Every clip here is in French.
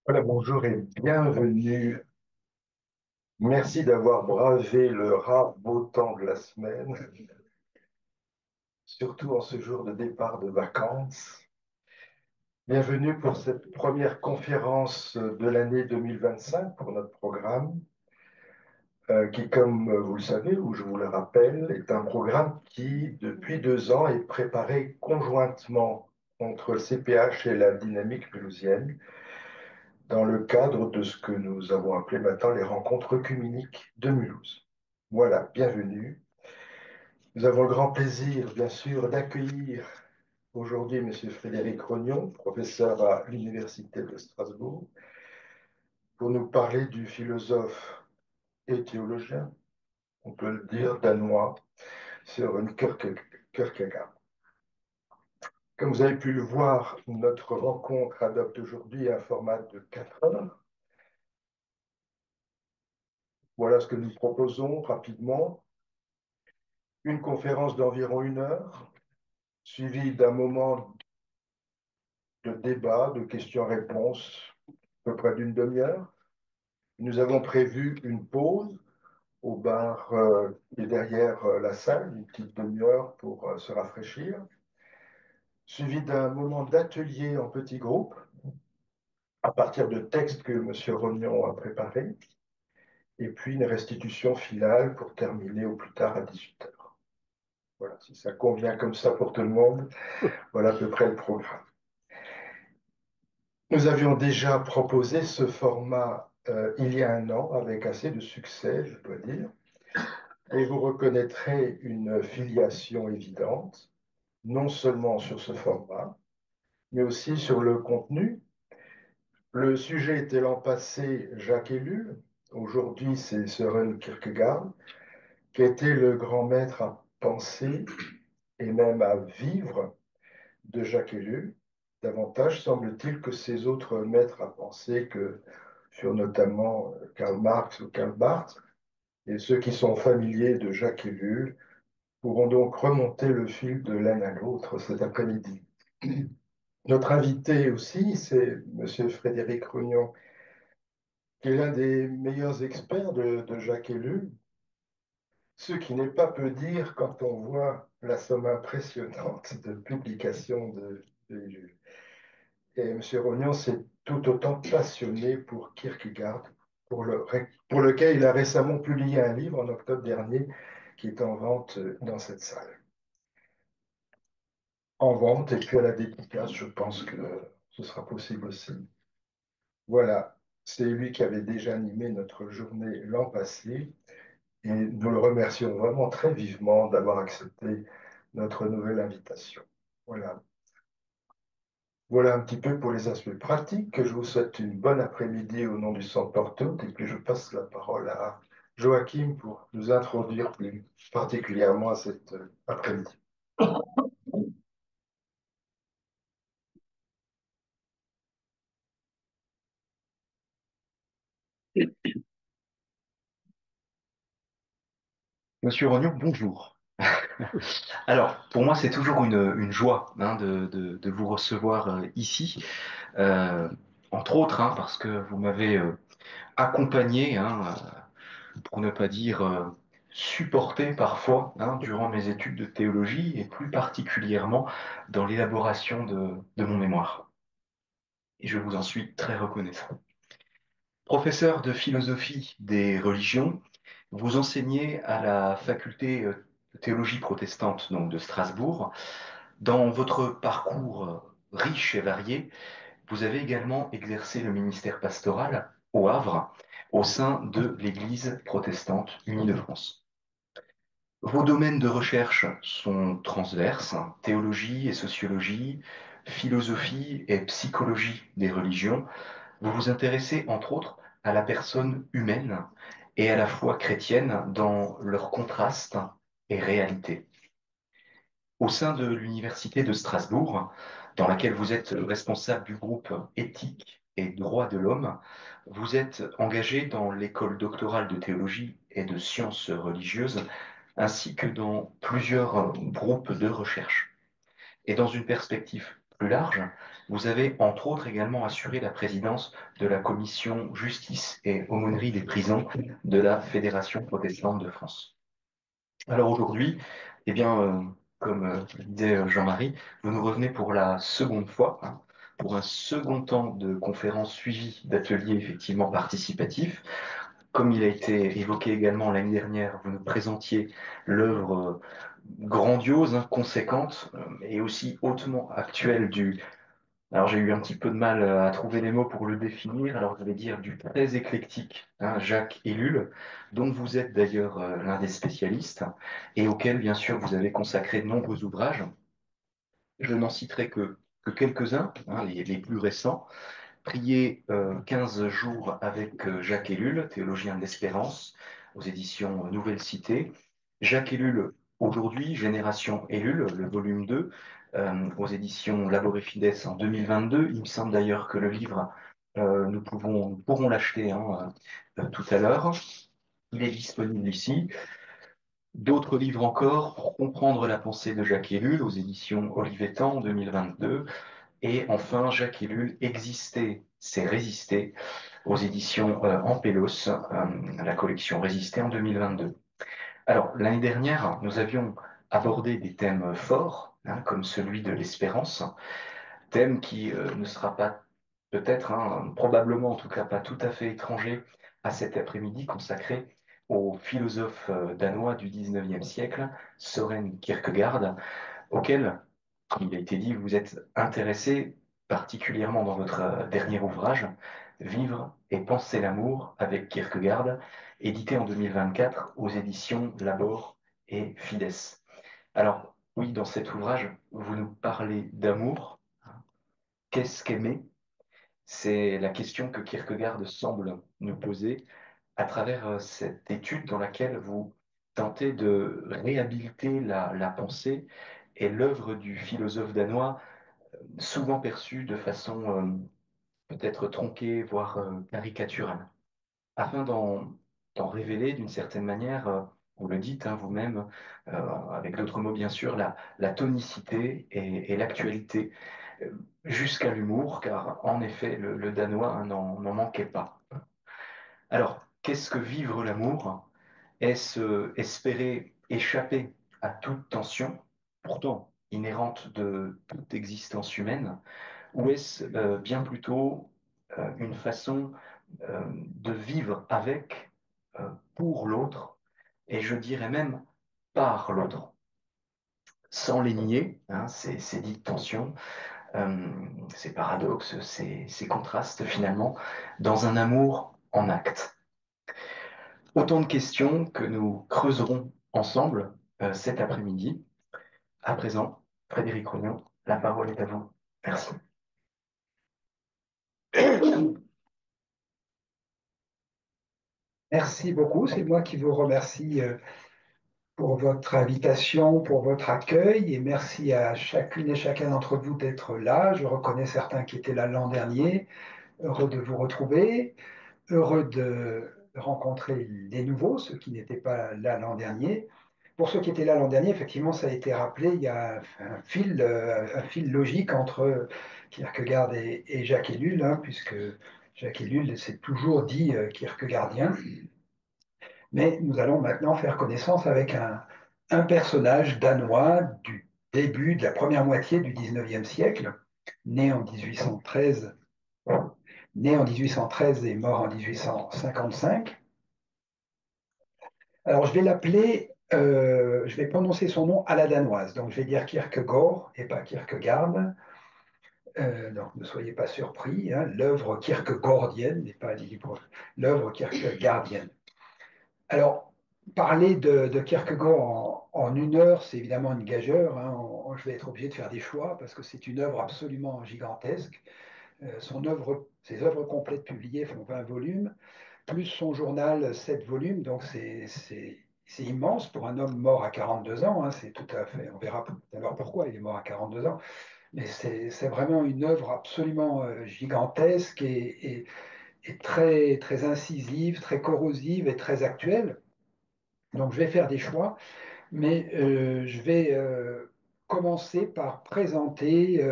Voilà, bonjour et bienvenue. Merci d'avoir bravé le rare beau temps de la semaine, surtout en ce jour de départ de vacances. Bienvenue pour cette première conférence de l'année 2025 pour notre programme, qui, comme vous le savez, ou je vous le rappelle, est un programme qui, depuis 2 ans, est préparé conjointement entre le CPH et la dynamique mulhousienne dans le cadre de ce que nous avons appelé maintenant les rencontres œcuméniques de Mulhouse. Voilà, bienvenue. Nous avons le grand plaisir, bien sûr, d'accueillir aujourd'hui M. Frédéric Rognon, professeur à l'Université de Strasbourg, pour nous parler du philosophe et théologien, on peut le dire, danois, Søren Kierkegaard. Comme vous avez pu le voir, notre rencontre adopte aujourd'hui un format de 4 heures. Voilà ce que nous proposons rapidement. Une conférence d'environ 1 heure, suivie d'un moment de débat, de questions-réponses, à peu près d'une demi-heure. Nous avons prévu une pause au bar qui est derrière la salle, une petite demi-heure pour se rafraîchir, suivi d'un moment d'atelier en petits groupes à partir de textes que M. Rognon a préparés, et puis une restitution finale pour terminer au plus tard à 18 heures. Voilà, si ça convient comme ça pour tout le monde, voilà à peu près le programme. Nous avions déjà proposé ce format il y a 1 an avec assez de succès, je dois dire, et vous reconnaîtrez une filiation évidente, non seulement sur ce format, mais aussi sur le contenu. Le sujet était l'an passé Jacques Ellul, aujourd'hui c'est Søren Kierkegaard, qui était le grand maître à penser et même à vivre de Jacques Ellul. Davantage semble-t-il que ces autres maîtres à penser que furent notamment Karl Marx ou Karl Barth, et ceux qui sont familiers de Jacques Ellul pourront donc remonter le fil de l'un à l'autre cet après-midi. Notre invité aussi, c'est M. Frédéric Rognon, qui est l'un des meilleurs experts de Jacques Ellul, ce qui n'est pas peu dire quand on voit la somme impressionnante de publications de Ellul. Et M. Rognon s'est tout autant passionné pour Kierkegaard, pour lequel il a récemment publié un livre en octobre dernier qui est en vente dans cette salle. En vente et puis à la dédicace, je pense que ce sera possible aussi. Voilà, c'est lui qui avait déjà animé notre journée l'an passé et nous le remercions vraiment très vivement d'avoir accepté notre nouvelle invitation. Voilà. Voilà un petit peu pour les aspects pratiques, que je vous souhaite une bonne après-midi au nom du Centre Porto et puis je passe la parole à Joachim pour nous introduire plus particulièrement à cet après-midi. Monsieur Rognon, bonjour. Alors, pour moi, c'est toujours une joie de vous recevoir ici, Euh, entre autres parce que vous m'avez accompagné, pour ne pas dire supporté parfois, durant mes études de théologie et plus particulièrement dans l'élaboration de mon mémoire. Et je vous en suis très reconnaissant. Professeur de philosophie des religions, vous enseignez à la faculté de théologie protestante donc de Strasbourg. Dans votre parcours riche et varié, vous avez également exercé le ministère pastoral au Havre, au sein de l'Église protestante unie de France. Vos domaines de recherche sont transverses, théologie et sociologie, philosophie et psychologie des religions. Vous vous intéressez entre autres à la personne humaine et à la foi chrétienne dans leur contraste et réalité. Au sein de l'Université de Strasbourg, dans laquelle vous êtes responsable du groupe éthique et droits de l'homme, vous êtes engagé dans l'école doctorale de théologie et de sciences religieuses, ainsi que dans plusieurs groupes de recherche. Et dans une perspective plus large, vous avez entre autres également assuré la présidence de la commission justice et aumônerie des prisons de la Fédération protestante de France. Alors aujourd'hui, eh bien, comme le disait Jean-Marie, vous nous revenez pour la seconde fois, hein, pour un second temps de conférence suivie d'ateliers effectivement participatifs. Comme il a été évoqué également l'année dernière, vous nous présentiez l'œuvre grandiose, hein, conséquente et aussi hautement actuelle du... Alors j'ai eu un petit peu de mal à trouver les mots pour le définir, alors je vais dire du très éclectique, hein, Jacques Ellul, dont vous êtes d'ailleurs l'un des spécialistes et auquel bien sûr vous avez consacré de nombreux ouvrages. Je n'en citerai que quelques-uns, hein, les plus récents. Prier 15 jours avec Jacques Ellul, théologien de l'espérance, aux éditions Nouvelle Cité. Jacques Ellul, aujourd'hui, Génération Ellul, le volume 2, aux éditions Labor et Fides en 2022. Il me semble d'ailleurs que le livre, nous pourrons l'acheter hein, tout à l'heure. Il est disponible ici. D'autres livres encore pour comprendre la pensée de Jacques Ellul aux éditions Olivetan en 2022. Et enfin, Jacques Ellul, Exister, c'est résister, aux éditions Ampélos, la collection Résister en 2022. Alors, l'année dernière, nous avions abordé des thèmes forts, hein, comme celui de l'espérance, thème qui ne sera pas peut-être, hein, probablement en tout cas pas tout à fait étranger à cet après-midi consacré au philosophe danois du 19e siècle, Søren Kierkegaard, auquel, comme il a été dit, vous êtes intéressé particulièrement dans votre dernier ouvrage, Vivre et penser l'amour avec Kierkegaard, édité en 2024 aux éditions Labor et Fides. Alors, oui, dans cet ouvrage, vous nous parlez d'amour. Qu'est-ce qu'aimer? C'est la question que Kierkegaard semble nous poser à travers cette étude dans laquelle vous tentez de réhabiliter la pensée et l'œuvre du philosophe danois, souvent perçue de façon peut-être tronquée, voire caricaturale, afin d'en révéler d'une certaine manière, vous le dites hein, vous-même, avec d'autres mots bien sûr, la tonicité et l'actualité, euh, jusqu'à l'humour, car en effet, le danois hein, n'en manquait pas. Alors, qu'est-ce que vivre l'amour? Est-ce espérer échapper à toute tension, pourtant inhérente de toute existence humaine, ou est-ce bien plutôt une façon de vivre avec, pour l'autre, et je dirais même par l'autre, sans les nier, hein, ces dites tensions, ces paradoxes, ces contrastes finalement, dans un amour en acte. Autant de questions que nous creuserons ensemble cet après-midi. À présent, Frédéric Rognon, la parole est à vous. Merci. Merci beaucoup. C'est moi qui vous remercie pour votre invitation, pour votre accueil et merci à chacune et chacun d'entre vous d'être là. Je reconnais certains qui étaient là l'an dernier. Heureux de vous retrouver, heureux de rencontrer les nouveaux, ceux qui n'étaient pas là l'an dernier. Pour ceux qui étaient là l'an dernier, effectivement, ça a été rappelé, il y a un fil logique entre Kierkegaard et Jacques Ellul, hein, puisque Jacques Ellul s'est toujours dit kierkegaardien. Mais nous allons maintenant faire connaissance avec un personnage danois du début de la première moitié du 19e siècle, né en 1813, né en 1813 et mort en 1855. Alors je vais l'appeler, je vais prononcer son nom à la danoise, donc je vais dire Kierkegaard et pas Kierkegaard. Donc ne soyez pas surpris, hein, l'œuvre kierkegaardienne n'est pas libre, l'œuvre kierkegaardienne. Alors, parler de Kierkegaard en une heure, c'est évidemment une gageure, hein. Je vais être obligé de faire des choix parce que c'est une œuvre absolument gigantesque. Ses œuvres complètes publiées font 20 volumes, plus son journal, 7 volumes. Donc, c'est immense pour un homme mort à 42 ans, hein. C'est tout à fait. On verra tout à l'heure pourquoi il est mort à 42 ans. Mais c'est vraiment une œuvre absolument gigantesque et très, très incisive, très corrosive et très actuelle. Donc, je vais faire des choix, mais je vais commencer par présenter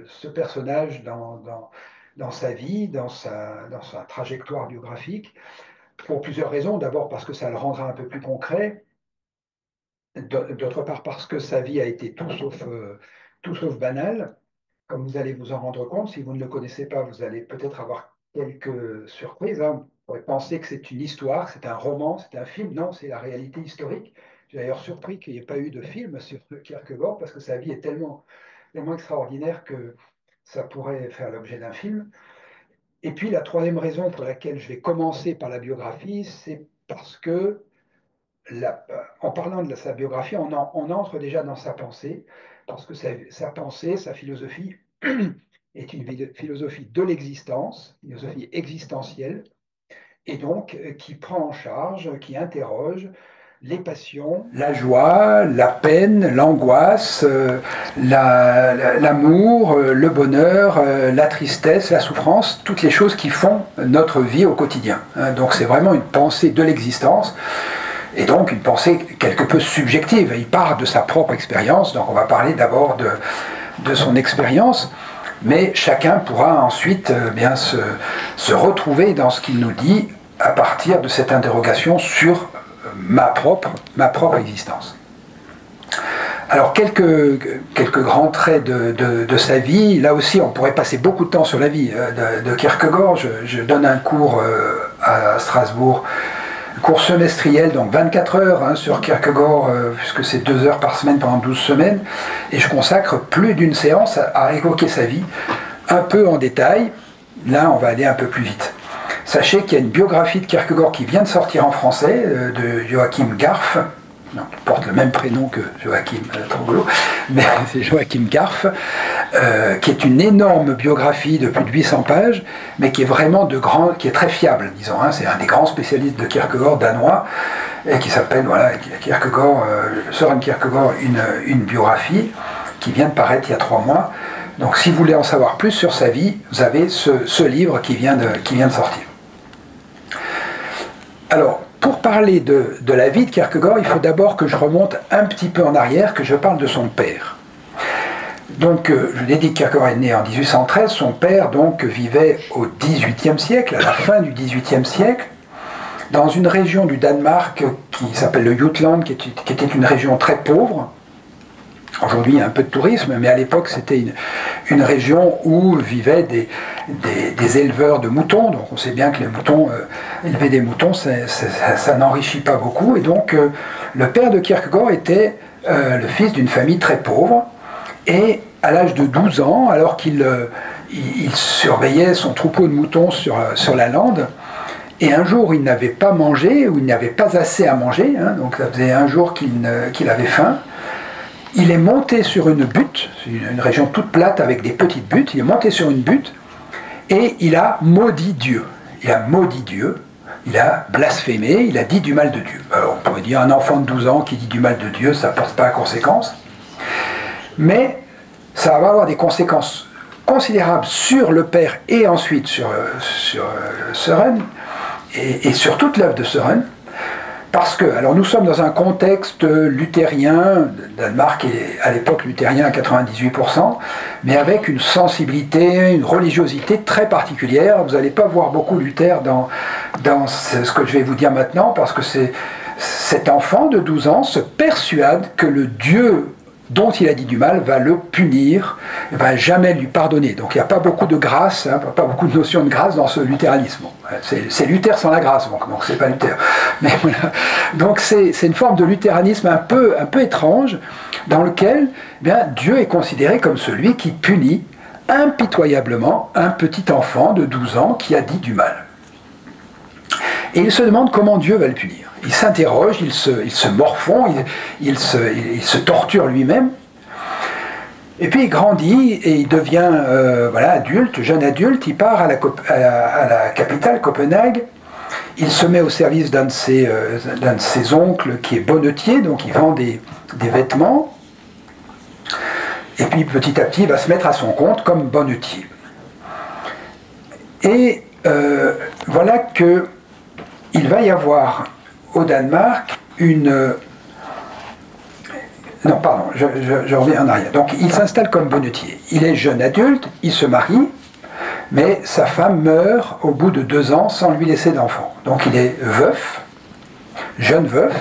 ce personnage dans sa vie, dans sa trajectoire biographique, pour plusieurs raisons. D'abord parce que ça le rendra un peu plus concret. D'autre part parce que sa vie a été tout sauf banale. Comme vous allez vous en rendre compte, si vous ne le connaissez pas, vous allez peut-être avoir quelques surprises, hein. Vous pourrez penser que c'est une histoire, c'est un roman, c'est un film. Non, c'est la réalité historique. J'ai d'ailleurs surpris qu'il n'y ait pas eu de film sur Kierkegaard parce que sa vie est tellement extraordinaire que ça pourrait faire l'objet d'un film. Et puis la troisième raison pour laquelle je vais commencer par la biographie, c'est parce que en parlant de sa biographie, on entre déjà dans sa pensée, parce que sa pensée, sa philosophie est une philosophie de l'existence, une philosophie existentielle, et donc qui prend en charge, qui interroge les passions, la joie, la peine, l'angoisse, l'amour, le bonheur, la tristesse, la souffrance, toutes les choses qui font notre vie au quotidien. Donc c'est vraiment une pensée de l'existence. Et donc une pensée quelque peu subjective. Il part de sa propre expérience, donc on va parler d'abord de son expérience, mais chacun pourra ensuite bien se retrouver dans ce qu'il nous dit à partir de cette interrogation sur ma propre existence. Alors quelques grands traits de sa vie. Là aussi on pourrait passer beaucoup de temps sur la vie de Kierkegaard. Je donne un cours à Strasbourg, cours semestriel, donc 24 heures sur Kierkegaard, puisque c'est 2 heures par semaine pendant 12 semaines, et je consacre plus d'une séance à évoquer sa vie, un peu en détail. Là, on va aller un peu plus vite. Sachez qu'il y a une biographie de Kierkegaard qui vient de sortir en français, de Joachim Garf, qui porte le même prénom que Joachim Trogolo, mais c'est Joachim Garf, qui est une énorme biographie de plus de 800 pages, mais qui est vraiment qui est très fiable, disons. C'est un des grands spécialistes de Kierkegaard danois, et qui s'appelle, voilà, Søren Kierkegaard, une biographie, qui vient de paraître il y a 3 mois. Donc si vous voulez en savoir plus sur sa vie, vous avez ce livre qui vient de sortir. Alors, pour parler de la vie de Kierkegaard, il faut d'abord que je remonte un petit peu en arrière, que je parle de son père. Donc, je l'ai dit, Kierkegaard est né en 1813. Son père, donc, vivait au XVIIIe siècle, à la fin du XVIIIe siècle, dans une région du Danemark qui s'appelle le Jutland, qui était une région très pauvre. Aujourd'hui, il y a un peu de tourisme, mais à l'époque, c'était une région où vivaient des éleveurs de moutons. Donc, on sait bien que les moutons, élever des moutons, ça n'enrichit pas beaucoup. Et donc, le père de Kierkegaard était le fils d'une famille très pauvre. Et à l'âge de 12 ans, alors qu'il surveillait son troupeau de moutons sur la lande, et un jour, il n'avait pas mangé, ou il n'avait pas assez à manger, donc ça faisait un jour qu'il avait faim. Il est monté sur une butte, une région toute plate avec des petites buttes, il est monté sur une butte et il a maudit Dieu. Il a maudit Dieu, il a blasphémé, il a dit du mal de Dieu. Alors, on pourrait dire un enfant de 12 ans qui dit du mal de Dieu, ça ne porte pas à conséquence. Mais ça va avoir des conséquences considérables sur le père et ensuite sur Søren et sur toute l'œuvre de Søren. Parce que, alors nous sommes dans un contexte luthérien, Danemark est à l'époque luthérien à 98%, mais avec une sensibilité, une religiosité très particulière. Vous n'allez pas voir beaucoup Luther dans ce que je vais vous dire maintenant, parce que cet enfant de 12 ans se persuade que le Dieu dont il a dit du mal va le punir, ne va jamais lui pardonner. Donc il n'y a pas beaucoup de grâce, pas beaucoup de notion de grâce dans ce luthéranisme. C'est Luther sans la grâce, donc c'est pas Luther. Mais voilà. Donc c'est une forme de luthéranisme un peu étrange, dans lequel Dieu est considéré comme celui qui punit impitoyablement un petit enfant de 12 ans qui a dit du mal. Et il se demande comment Dieu va le punir. Il s'interroge, il se morfond, il se torture lui-même. Et puis il grandit et il devient adulte, jeune adulte. Il part à la capitale, Copenhague. Il se met au service d'un de ses oncles qui est bonnetier, donc il vend des vêtements. Et puis petit à petit, il va se mettre à son compte comme bonnetier. Et voilà que il va y avoir au Danemark Non, pardon, je reviens en arrière. Donc, il s'installe comme bonnetier. Il est jeune adulte, il se marie, mais sa femme meurt au bout de 2 ans sans lui laisser d'enfant. Donc, il est veuf, jeune veuf,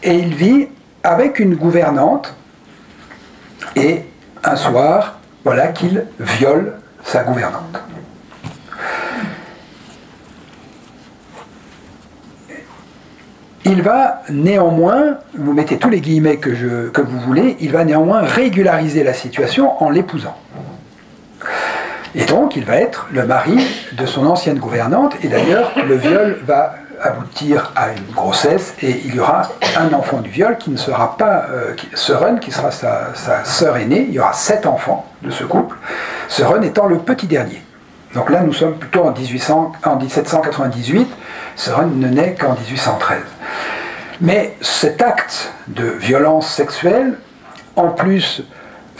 et il vit avec une gouvernante, et un soir, voilà qu'il viole sa gouvernante. Il va néanmoins, vous mettez tous les guillemets que vous voulez, il va néanmoins régulariser la situation en l'épousant. Et donc, il va être le mari de son ancienne gouvernante, et d'ailleurs, le viol va aboutir à une grossesse, et il y aura un enfant du viol qui ne sera pas Søren, qui sera sa sœur aînée. Il y aura 7 enfants de ce couple, Søren étant le petit dernier. Donc là, nous sommes plutôt en 1798, Søren ne naît qu'en 1813. Mais cet acte de violence sexuelle, en plus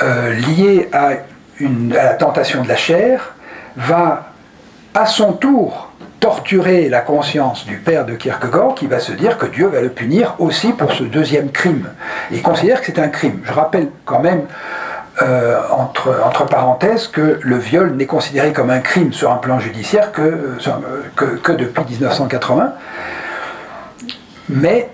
lié à la tentation de la chair, va à son tour torturer la conscience du père de Kierkegaard, qui va se dire que Dieu va le punir aussi pour ce deuxième crime. Et il considère que c'est un crime. Je rappelle quand même, entre parenthèses, que le viol n'est considéré comme un crime sur un plan judiciaire que depuis 1980. Mais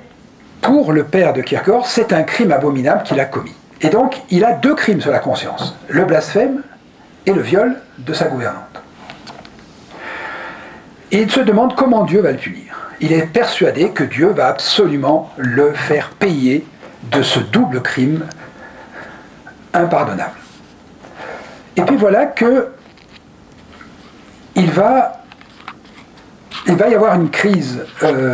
pour le père de Kierkegaard, c'est un crime abominable qu'il a commis. Et donc, il a 2 crimes sur la conscience, le blasphème et le viol de sa gouvernante. Et il se demande comment Dieu va le punir. Il est persuadé que Dieu va absolument le faire payer de ce double crime impardonnable. Et puis voilà que il va y avoir une crise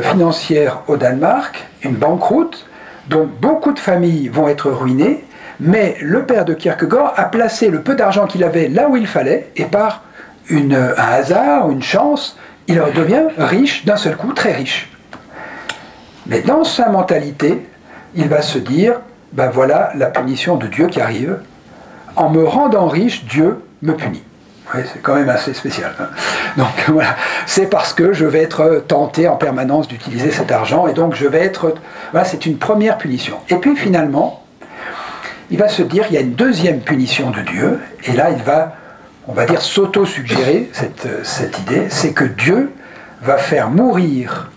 financière au Danemark, une banqueroute, dont beaucoup de familles vont être ruinées, mais le père de Kierkegaard a placé le peu d'argent qu'il avait là où il fallait, et par un hasard, une chance, il devient riche d'un seul coup, très riche. Mais dans sa mentalité, il va se dire, ben voilà la punition de Dieu qui arrive. En me rendant riche, Dieu me punit. Oui, c'est quand même assez spécial. Hein. Donc voilà, c'est parce que je vais être tenté en permanence d'utiliser cet argent, et donc je vais être... Voilà, c'est une première punition. Et puis finalement, il va se dire, il y a une deuxième punition de Dieu, et là il va, on va dire, s'auto-suggérer cette idée, c'est que Dieu va faire mourir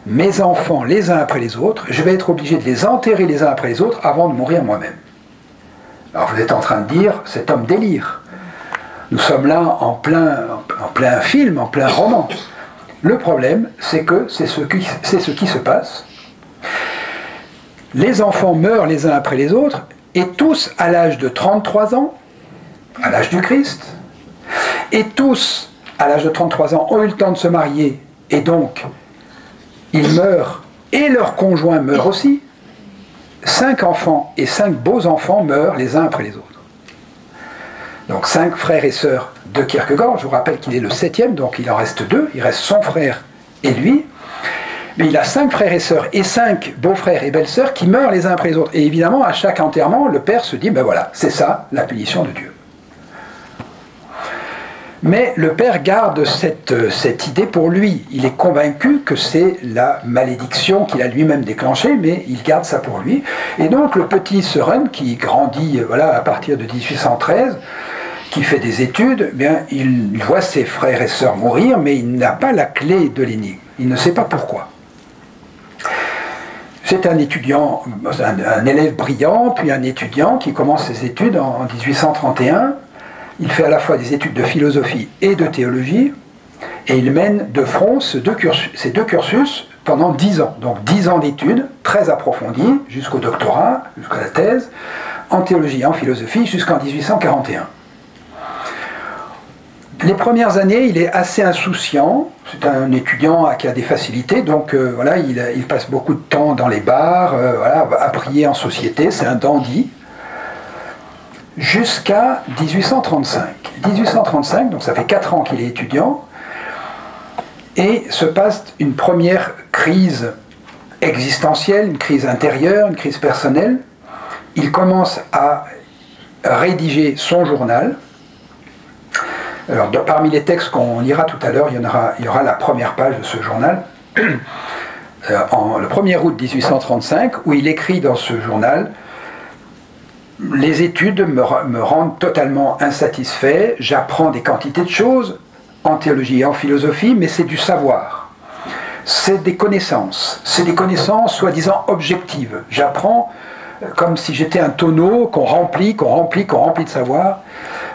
mes enfants les uns après les autres, je vais être obligé de les enterrer les uns après les autres avant de mourir moi-même. Alors vous êtes en train de dire, cet homme délire. Nous sommes là en plein film, en plein roman. Le problème, c'est que c'est ce qui se passe. Les enfants meurent les uns après les autres, et tous à l'âge de 33 ans, à l'âge du Christ, et tous à l'âge de 33 ans ont eu le temps de se marier, et donc ils meurent, et leurs conjoints meurent aussi. 5 enfants et 5 beaux enfants meurent les uns après les autres. Donc 5 frères et sœurs de Kierkegaard, je vous rappelle qu'il est le 7e, donc il en reste 2, il reste son frère et lui, mais il a 5 frères et sœurs et 5 beaux-frères et belles-sœurs qui meurent les uns après les autres. Et évidemment, à chaque enterrement, le père se dit, ben voilà, c'est ça la punition de Dieu. Mais le père garde cette idée pour lui. Il est convaincu que c'est la malédiction qu'il a lui-même déclenchée, mais il garde ça pour lui. Et donc le petit Søren, qui grandit voilà, à partir de 1813, qui fait des études, eh bien, il voit ses frères et sœurs mourir, mais il n'a pas la clé de l'énigme. Il ne sait pas pourquoi. C'est un étudiant, un élève brillant, puis un étudiant qui commence ses études en 1831. Il fait à la fois des études de philosophie et de théologie, et il mène de front ces deux cursus pendant 10 ans. Donc 10 ans d'études très approfondies, jusqu'au doctorat, jusqu'à la thèse, en théologie et en philosophie, jusqu'en 1841. Les premières années, il est assez insouciant, c'est un étudiant qui a des facilités, donc voilà, il passe beaucoup de temps dans les bars, voilà, à prier en société, c'est un dandy. Jusqu'à 1835. 1835, donc ça fait 4 ans qu'il est étudiant, et se passe une première crise existentielle, une crise intérieure, une crise personnelle. Il commence à rédiger son journal. Alors, parmi les textes qu'on lira tout à l'heure, il y aura la première page de ce journal, le 1er août 1835, où il écrit dans ce journal les études me rendent totalement insatisfait. J'apprends des quantités de choses en théologie et en philosophie, mais c'est du savoir. C'est des connaissances. C'est des connaissances soi-disant objectives. J'apprends comme si j'étais un tonneau qu'on remplit de savoir.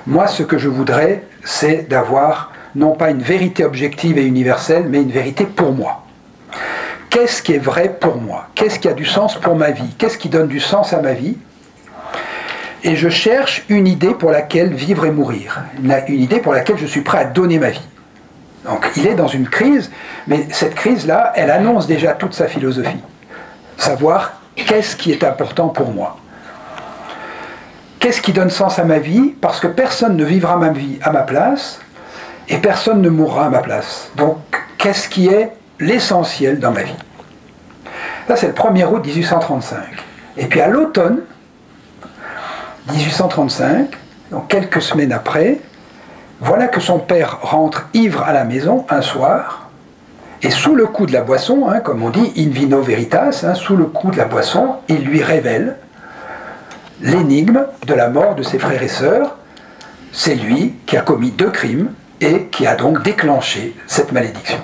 Moi, ce que je voudrais, c'est d'avoir non pas une vérité objective et universelle, mais une vérité pour moi. Qu'est-ce qui est vrai pour moi? Qu'est-ce qui a du sens pour ma vie? Qu'est-ce qui donne du sens à ma vie? Et je cherche une idée pour laquelle vivre et mourir. Une idée pour laquelle je suis prêt à donner ma vie. Donc il est dans une crise, mais cette crise-là, elle annonce déjà toute sa philosophie. Savoir qu'est-ce qui est important pour moi. Qu'est-ce qui donne sens à ma vie? Parce que personne ne vivra ma vie à ma place, et personne ne mourra à ma place. Donc qu'est-ce qui est l'essentiel dans ma vie? Ça, c'est le 1er août 1835. Et puis à l'automne 1835, donc quelques semaines après, voilà que son père rentre ivre à la maison un soir, et sous le coup de la boisson, comme on dit, in vino veritas, sous le coup de la boisson, il lui révèle l'énigme de la mort de ses frères et sœurs. C'est lui qui a commis 2 crimes et qui a donc déclenché cette malédiction.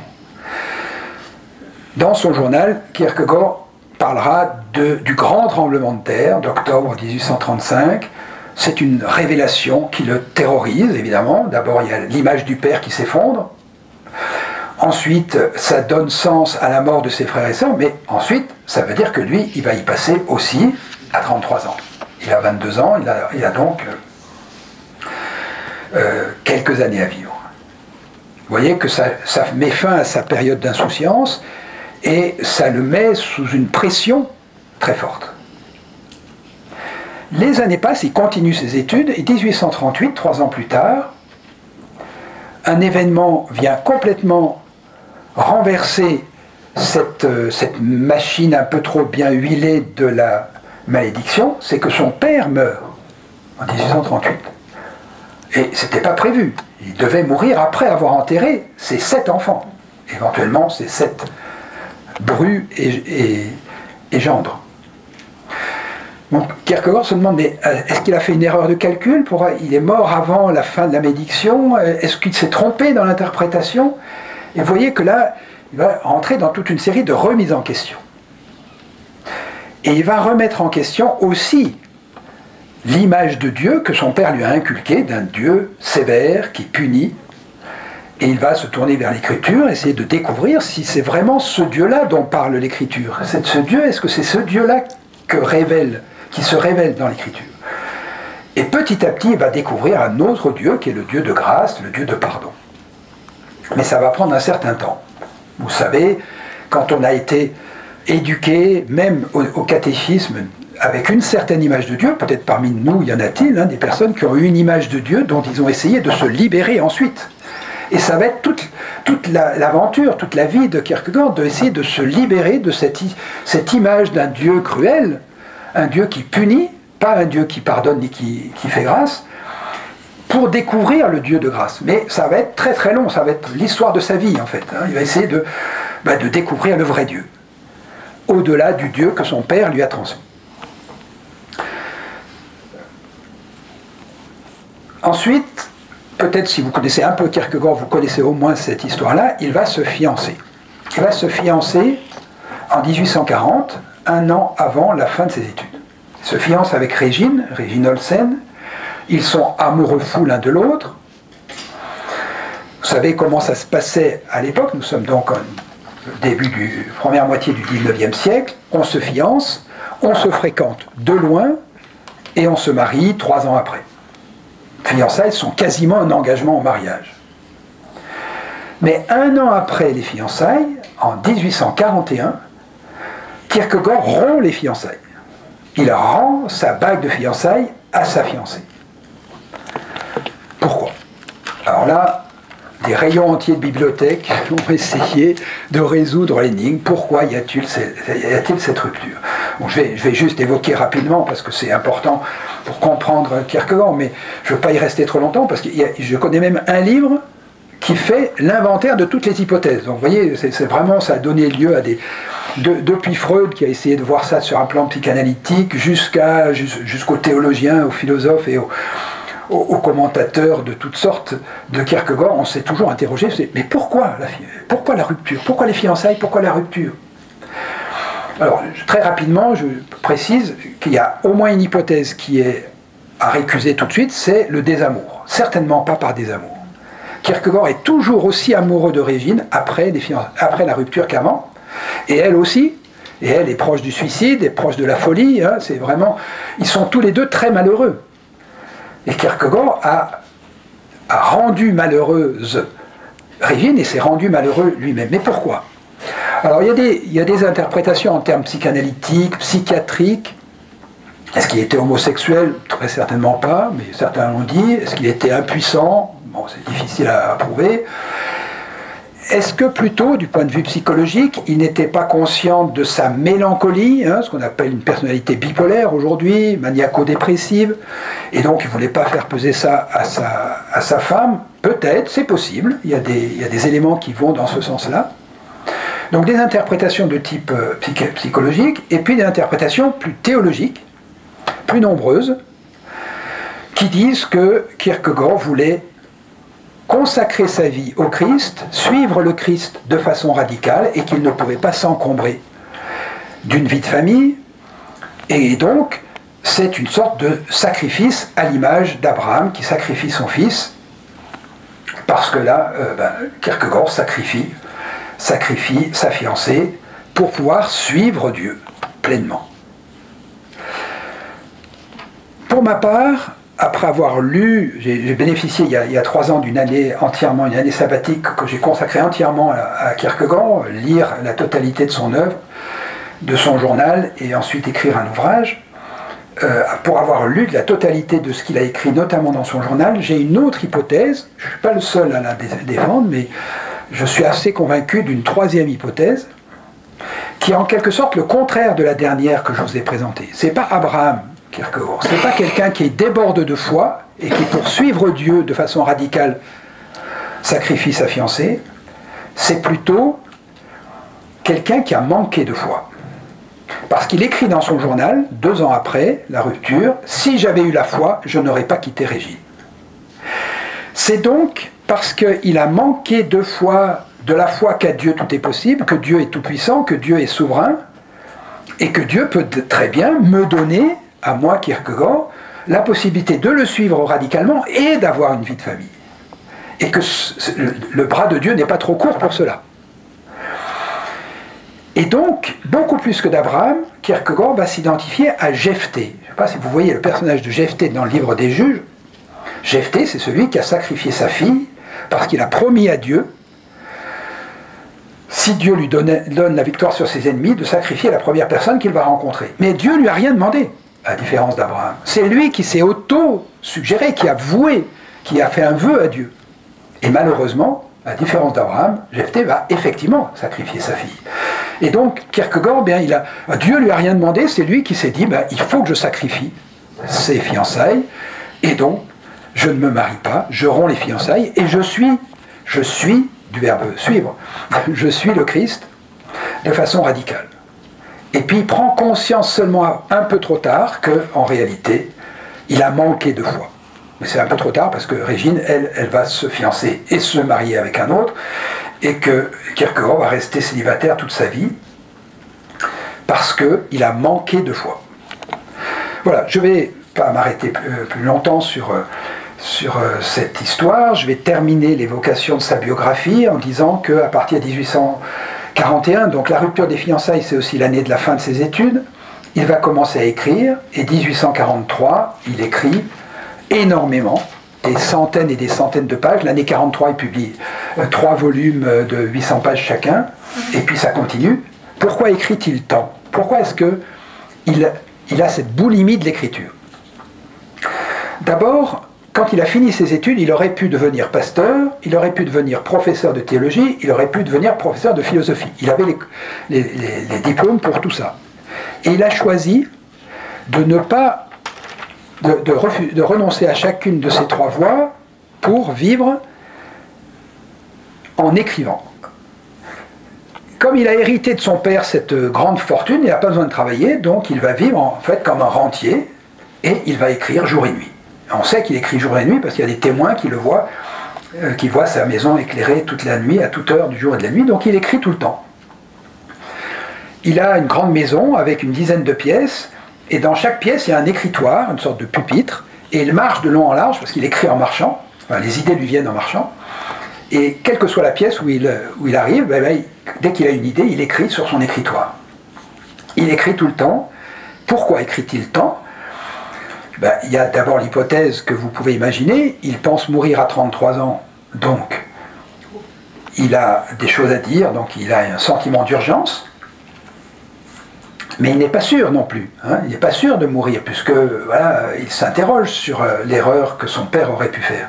Dans son journal, Kierkegaard parlera du grand tremblement de terre d'octobre 1835. C'est une révélation qui le terrorise, évidemment. D'abord, il y a l'image du père qui s'effondre. Ensuite, ça donne sens à la mort de ses frères et sœurs, mais ensuite, ça veut dire que lui, il va y passer aussi à 33 ans. Il a 22 ans, il a donc quelques années à vivre. Vous voyez que ça met fin à sa période d'insouciance, et ça le met sous une pression très forte. Les années passent, il continue ses études, et 1838, 3 ans plus tard, un événement vient complètement renverser cette machine un peu trop bien huilée de la malédiction, c'est que son père meurt en 1838. Et c'était pas prévu. Il devait mourir après avoir enterré ses 7 enfants. Éventuellement, ses 7 Bru et Gendre. Donc, Kierkegaard se demande, mais est-ce qu'il a fait une erreur de calcul? Il est mort avant la fin de la malédiction? Est-ce qu'il s'est trompé dans l'interprétation? Et vous voyez que là, il va rentrer dans toute une série de remises en question. Et il va remettre en question aussi l'image de Dieu que son père lui a inculquée, d'un Dieu sévère qui punit. Et il va se tourner vers l'Écriture, essayer de découvrir si c'est vraiment ce Dieu-là dont parle l'Écriture. Ce Dieu, est-ce que c'est ce Dieu-là qui se révèle dans l'Écriture? Et petit à petit, il va découvrir un autre Dieu, qui est le Dieu de grâce, le Dieu de pardon. Mais ça va prendre un certain temps. Vous savez, quand on a été éduqué, même au catéchisme, avec une certaine image de Dieu, peut-être parmi nous, y en a-t-il, des personnes qui ont eu une image de Dieu dont ils ont essayé de se libérer ensuite. Et ça va être toute l'aventure, toute la vie de Kierkegaard, d'essayer de se libérer de cette image d'un Dieu cruel, un Dieu qui punit, pas un Dieu qui pardonne ni qui fait grâce, pour découvrir le Dieu de grâce. Mais ça va être très très long, ça va être l'histoire de sa vie en fait. Il va essayer de découvrir le vrai Dieu, au-delà du Dieu que son père lui a transmis. Ensuite, peut-être si vous connaissez un peu Kierkegaard, vous connaissez au moins cette histoire-là, il va se fiancer. Il va se fiancer en 1840, un an avant la fin de ses études. Il se fiance avec Régine Olsen. Ils sont amoureux fous l'un de l'autre. Vous savez comment ça se passait à l'époque. Nous sommes donc au début première moitié du 19e siècle. On se fiance, on se fréquente de loin et on se marie 3 ans après. Les fiançailles sont quasiment un engagement au mariage. Mais 1 an après les fiançailles, en 1841, Kierkegaard rompt les fiançailles. Il rend sa bague de fiançailles à sa fiancée. Pourquoi? Alors là, des rayons entiers de bibliothèques ont essayé de résoudre l'énigme. Pourquoi y a-t-il cette rupture? Bon, je vais juste évoquer rapidement, parce que c'est important pour comprendre Kierkegaard, mais je ne veux pas y rester trop longtemps, parce que je connais même un livre qui fait l'inventaire de toutes les hypothèses. Donc vous voyez, c'est vraiment, ça a donné lieu à des... Depuis Freud, qui a essayé de voir ça sur un plan psychanalytique, jusqu'aux théologiens, aux philosophes et aux commentateurs de toutes sortes, de Kierkegaard, on s'est toujours interrogé, mais pourquoi la rupture? Pourquoi les fiançailles? Pourquoi la rupture? Alors, très rapidement, je précise qu'il y a au moins une hypothèse qui est à récuser tout de suite, c'est le désamour. Certainement pas par désamour. Kierkegaard est toujours aussi amoureux de Régine après la rupture qu'avant, et elle aussi, et elle est proche du suicide, est proche de la folie, hein, c'est vraiment... Ils sont tous les deux très malheureux. Et Kierkegaard a rendu malheureuse Régine et s'est rendu malheureux lui-même. Mais pourquoi? Alors il y a des interprétations en termes psychanalytiques, psychiatriques. Est-ce qu'il était homosexuel? Très certainement pas, mais certains l'ont dit. Est-ce qu'il était impuissant? Bon, c'est difficile à prouver. Est-ce que plutôt, du point de vue psychologique, il n'était pas conscient de sa mélancolie, hein, ce qu'on appelle une personnalité bipolaire aujourd'hui, maniaco-dépressive, et donc il ne voulait pas faire peser ça à sa femme? Peut-être, c'est possible, il y a des éléments qui vont dans ce sens-là. Donc des interprétations de type psychologique, et puis des interprétations plus théologiques, plus nombreuses, qui disent que Kierkegaard voulait consacrer sa vie au Christ, suivre le Christ de façon radicale, et qu'il ne pouvait pas s'encombrer d'une vie de famille, et donc c'est une sorte de sacrifice à l'image d'Abraham qui sacrifie son fils, parce que là, Kierkegaard sacrifie sa fiancée pour pouvoir suivre Dieu pleinement. Pour ma part, après avoir lu, j'ai bénéficié il y a 3 ans d'une année entièrement, une année sabbatique que j'ai consacrée entièrement à Kierkegaard, lire la totalité de son œuvre, de son journal, et ensuite écrire un ouvrage. Pour avoir lu la totalité de ce qu'il a écrit, notamment dans son journal, j'ai une autre hypothèse, je ne suis pas le seul à la défendre, mais je suis assez convaincu d'une 3e hypothèse, qui est en quelque sorte le contraire de la dernière que je vous ai présentée. Ce n'est pas Abraham, Kierkegaard, ce n'est pas quelqu'un qui déborde de foi et qui, pour suivre Dieu de façon radicale, sacrifie sa fiancée. C'est plutôt quelqu'un qui a manqué de foi. Parce qu'il écrit dans son journal, 2 ans après la rupture, « Si j'avais eu la foi, je n'aurais pas quitté Régine ». C'est donc parce qu'il a manqué de la foi qu'à Dieu tout est possible, que Dieu est tout-puissant, que Dieu est souverain, et que Dieu peut très bien me donner, à moi Kierkegaard, la possibilité de le suivre radicalement et d'avoir une vie de famille. Et que le bras de Dieu n'est pas trop court pour cela. Et donc, beaucoup plus que d'Abraham, Kierkegaard va s'identifier à Jephthé. Je ne sais pas si vous voyez le personnage de Jephthé dans le livre des Juges. Jephthé, c'est celui qui a sacrifié sa fille parce qu'il a promis à Dieu, si Dieu lui donne la victoire sur ses ennemis, de sacrifier la première personne qu'il va rencontrer. Mais Dieu ne lui a rien demandé, à la différence d'Abraham. C'est lui qui s'est auto-suggéré, qui a voué, qui a fait un vœu à Dieu. Et malheureusement, à la différence d'Abraham, Jephthé va effectivement sacrifier sa fille. Et donc, Kierkegaard, Dieu ne lui a rien demandé, c'est lui qui s'est dit, il faut que je sacrifie ses fiançailles, et donc, je ne me marie pas, je romps les fiançailles, et je suis du verbe suivre, je suis le Christ, de façon radicale. Et puis il prend conscience seulement un peu trop tard qu'en réalité, il a manqué de foi. Mais c'est un peu trop tard parce que Régine, elle va se fiancer et se marier avec un autre, et que Kierkegaard va rester célibataire toute sa vie parce qu'il a manqué de foi. Voilà, je ne vais pas m'arrêter plus longtemps sur cette histoire. Je vais terminer l'évocation de sa biographie en disant qu'à partir de 1841, donc la rupture des fiançailles, c'est aussi l'année de la fin de ses études, il va commencer à écrire, et 1843, il écrit énormément, des centaines et des centaines de pages. L'année 43, il publie 3 volumes de 800 pages chacun, et puis ça continue. Pourquoi écrit-il tant? Pourquoi est-ce qu'il a cette boulimie de l'écriture? D'abord, quand il a fini ses études, il aurait pu devenir pasteur, il aurait pu devenir professeur de théologie, il aurait pu devenir professeur de philosophie. Il avait les diplômes pour tout ça. Et il a choisi de renoncer à chacune de ces 3 voies pour vivre en écrivant. Comme il a hérité de son père cette grande fortune, il n'a pas besoin de travailler, donc il va vivre en fait comme un rentier, et il va écrire jour et nuit. On sait qu'il écrit jour et nuit parce qu'il y a des témoins qui le voient, qui voient sa maison éclairée toute la nuit, à toute heure du jour et de la nuit, donc il écrit tout le temps. Il a une grande maison avec une dizaine de pièces, et dans chaque pièce il y a un écritoire, une sorte de pupitre, et il marche de long en large parce qu'il écrit en marchant, enfin, les idées lui viennent en marchant, et quelle que soit la pièce où il arrive, dès qu'il a une idée, il écrit sur son écritoire. Il écrit tout le temps. Pourquoi écrit-il tant ? Il y a d'abord l'hypothèse que vous pouvez imaginer, il pense mourir à 33 ans, donc il a des choses à dire, donc il a un sentiment d'urgence, mais il n'est pas sûr non plus, hein, il n'est pas sûr de mourir, puisque voilà, il s'interroge sur l'erreur que son père aurait pu faire.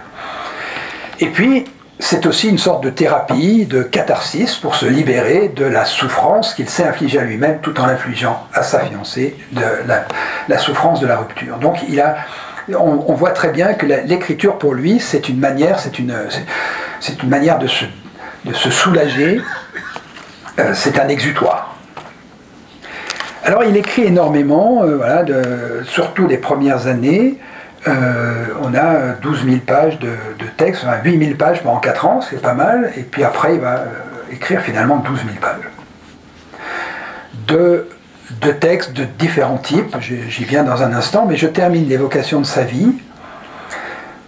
Et puis, c'est aussi une sorte de thérapie, de catharsis pour se libérer de la souffrance qu'il s'est infligée à lui-même tout en infligeant à sa fiancée de la souffrance de la rupture. Donc on voit très bien que l'écriture pour lui c'est une manière, de se soulager, c'est un exutoire. Alors il écrit énormément, surtout les premières années. On a 12 000 pages de texte, enfin 8 000 pages pendant 4 ans, c'est pas mal, et puis après il va écrire finalement 12 000 pages. De textes de différents types, j'y viens dans un instant, mais je termine l'évocation de sa vie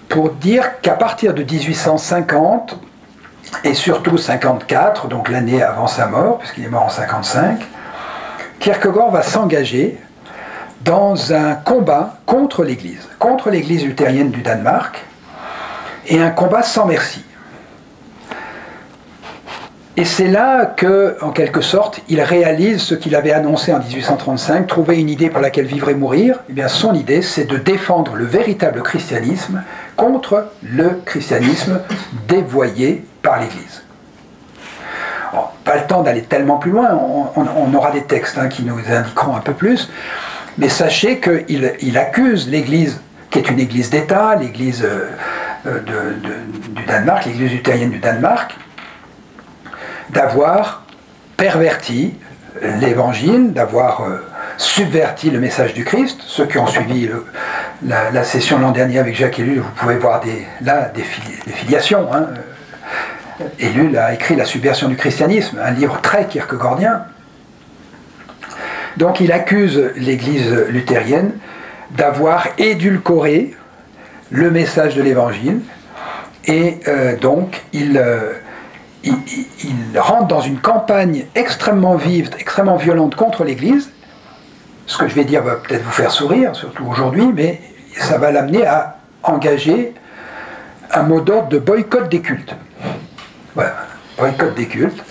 pour dire qu'à partir de 1850, et surtout 54, donc l'année avant sa mort, puisqu'il est mort en 55, Kierkegaard va s'engager dans un combat contre l'Église luthérienne du Danemark, et un combat sans merci. Et c'est là que, en quelque sorte, il réalise ce qu'il avait annoncé en 1835, trouver une idée pour laquelle vivre et mourir. Eh bien, son idée, c'est de défendre le véritable christianisme contre le christianisme dévoyé par l'Église. Bon, pas le temps d'aller tellement plus loin, on aura des textes qui nous indiqueront un peu plus, mais sachez qu'il accuse l'Église, qui est une Église d'État, l'Église du Danemark, l'Église luthérienne du Danemark, d'avoir perverti l'Évangile, d'avoir subverti le message du Christ. Ceux qui ont suivi la session l'an dernier avec Jacques Ellul, vous pouvez voir des filiations. Ellul a écrit La subversion du christianisme, un livre très kierkegaardien. Donc il accuse l'Église luthérienne d'avoir édulcoré le message de l'Évangile, et donc il rentre dans une campagne extrêmement vive, extrêmement violente contre l'Église. Ce que je vais dire va peut-être vous faire sourire, surtout aujourd'hui, mais ça va l'amener à engager un mot d'ordre de boycott des cultes. Voilà, boycott des cultes,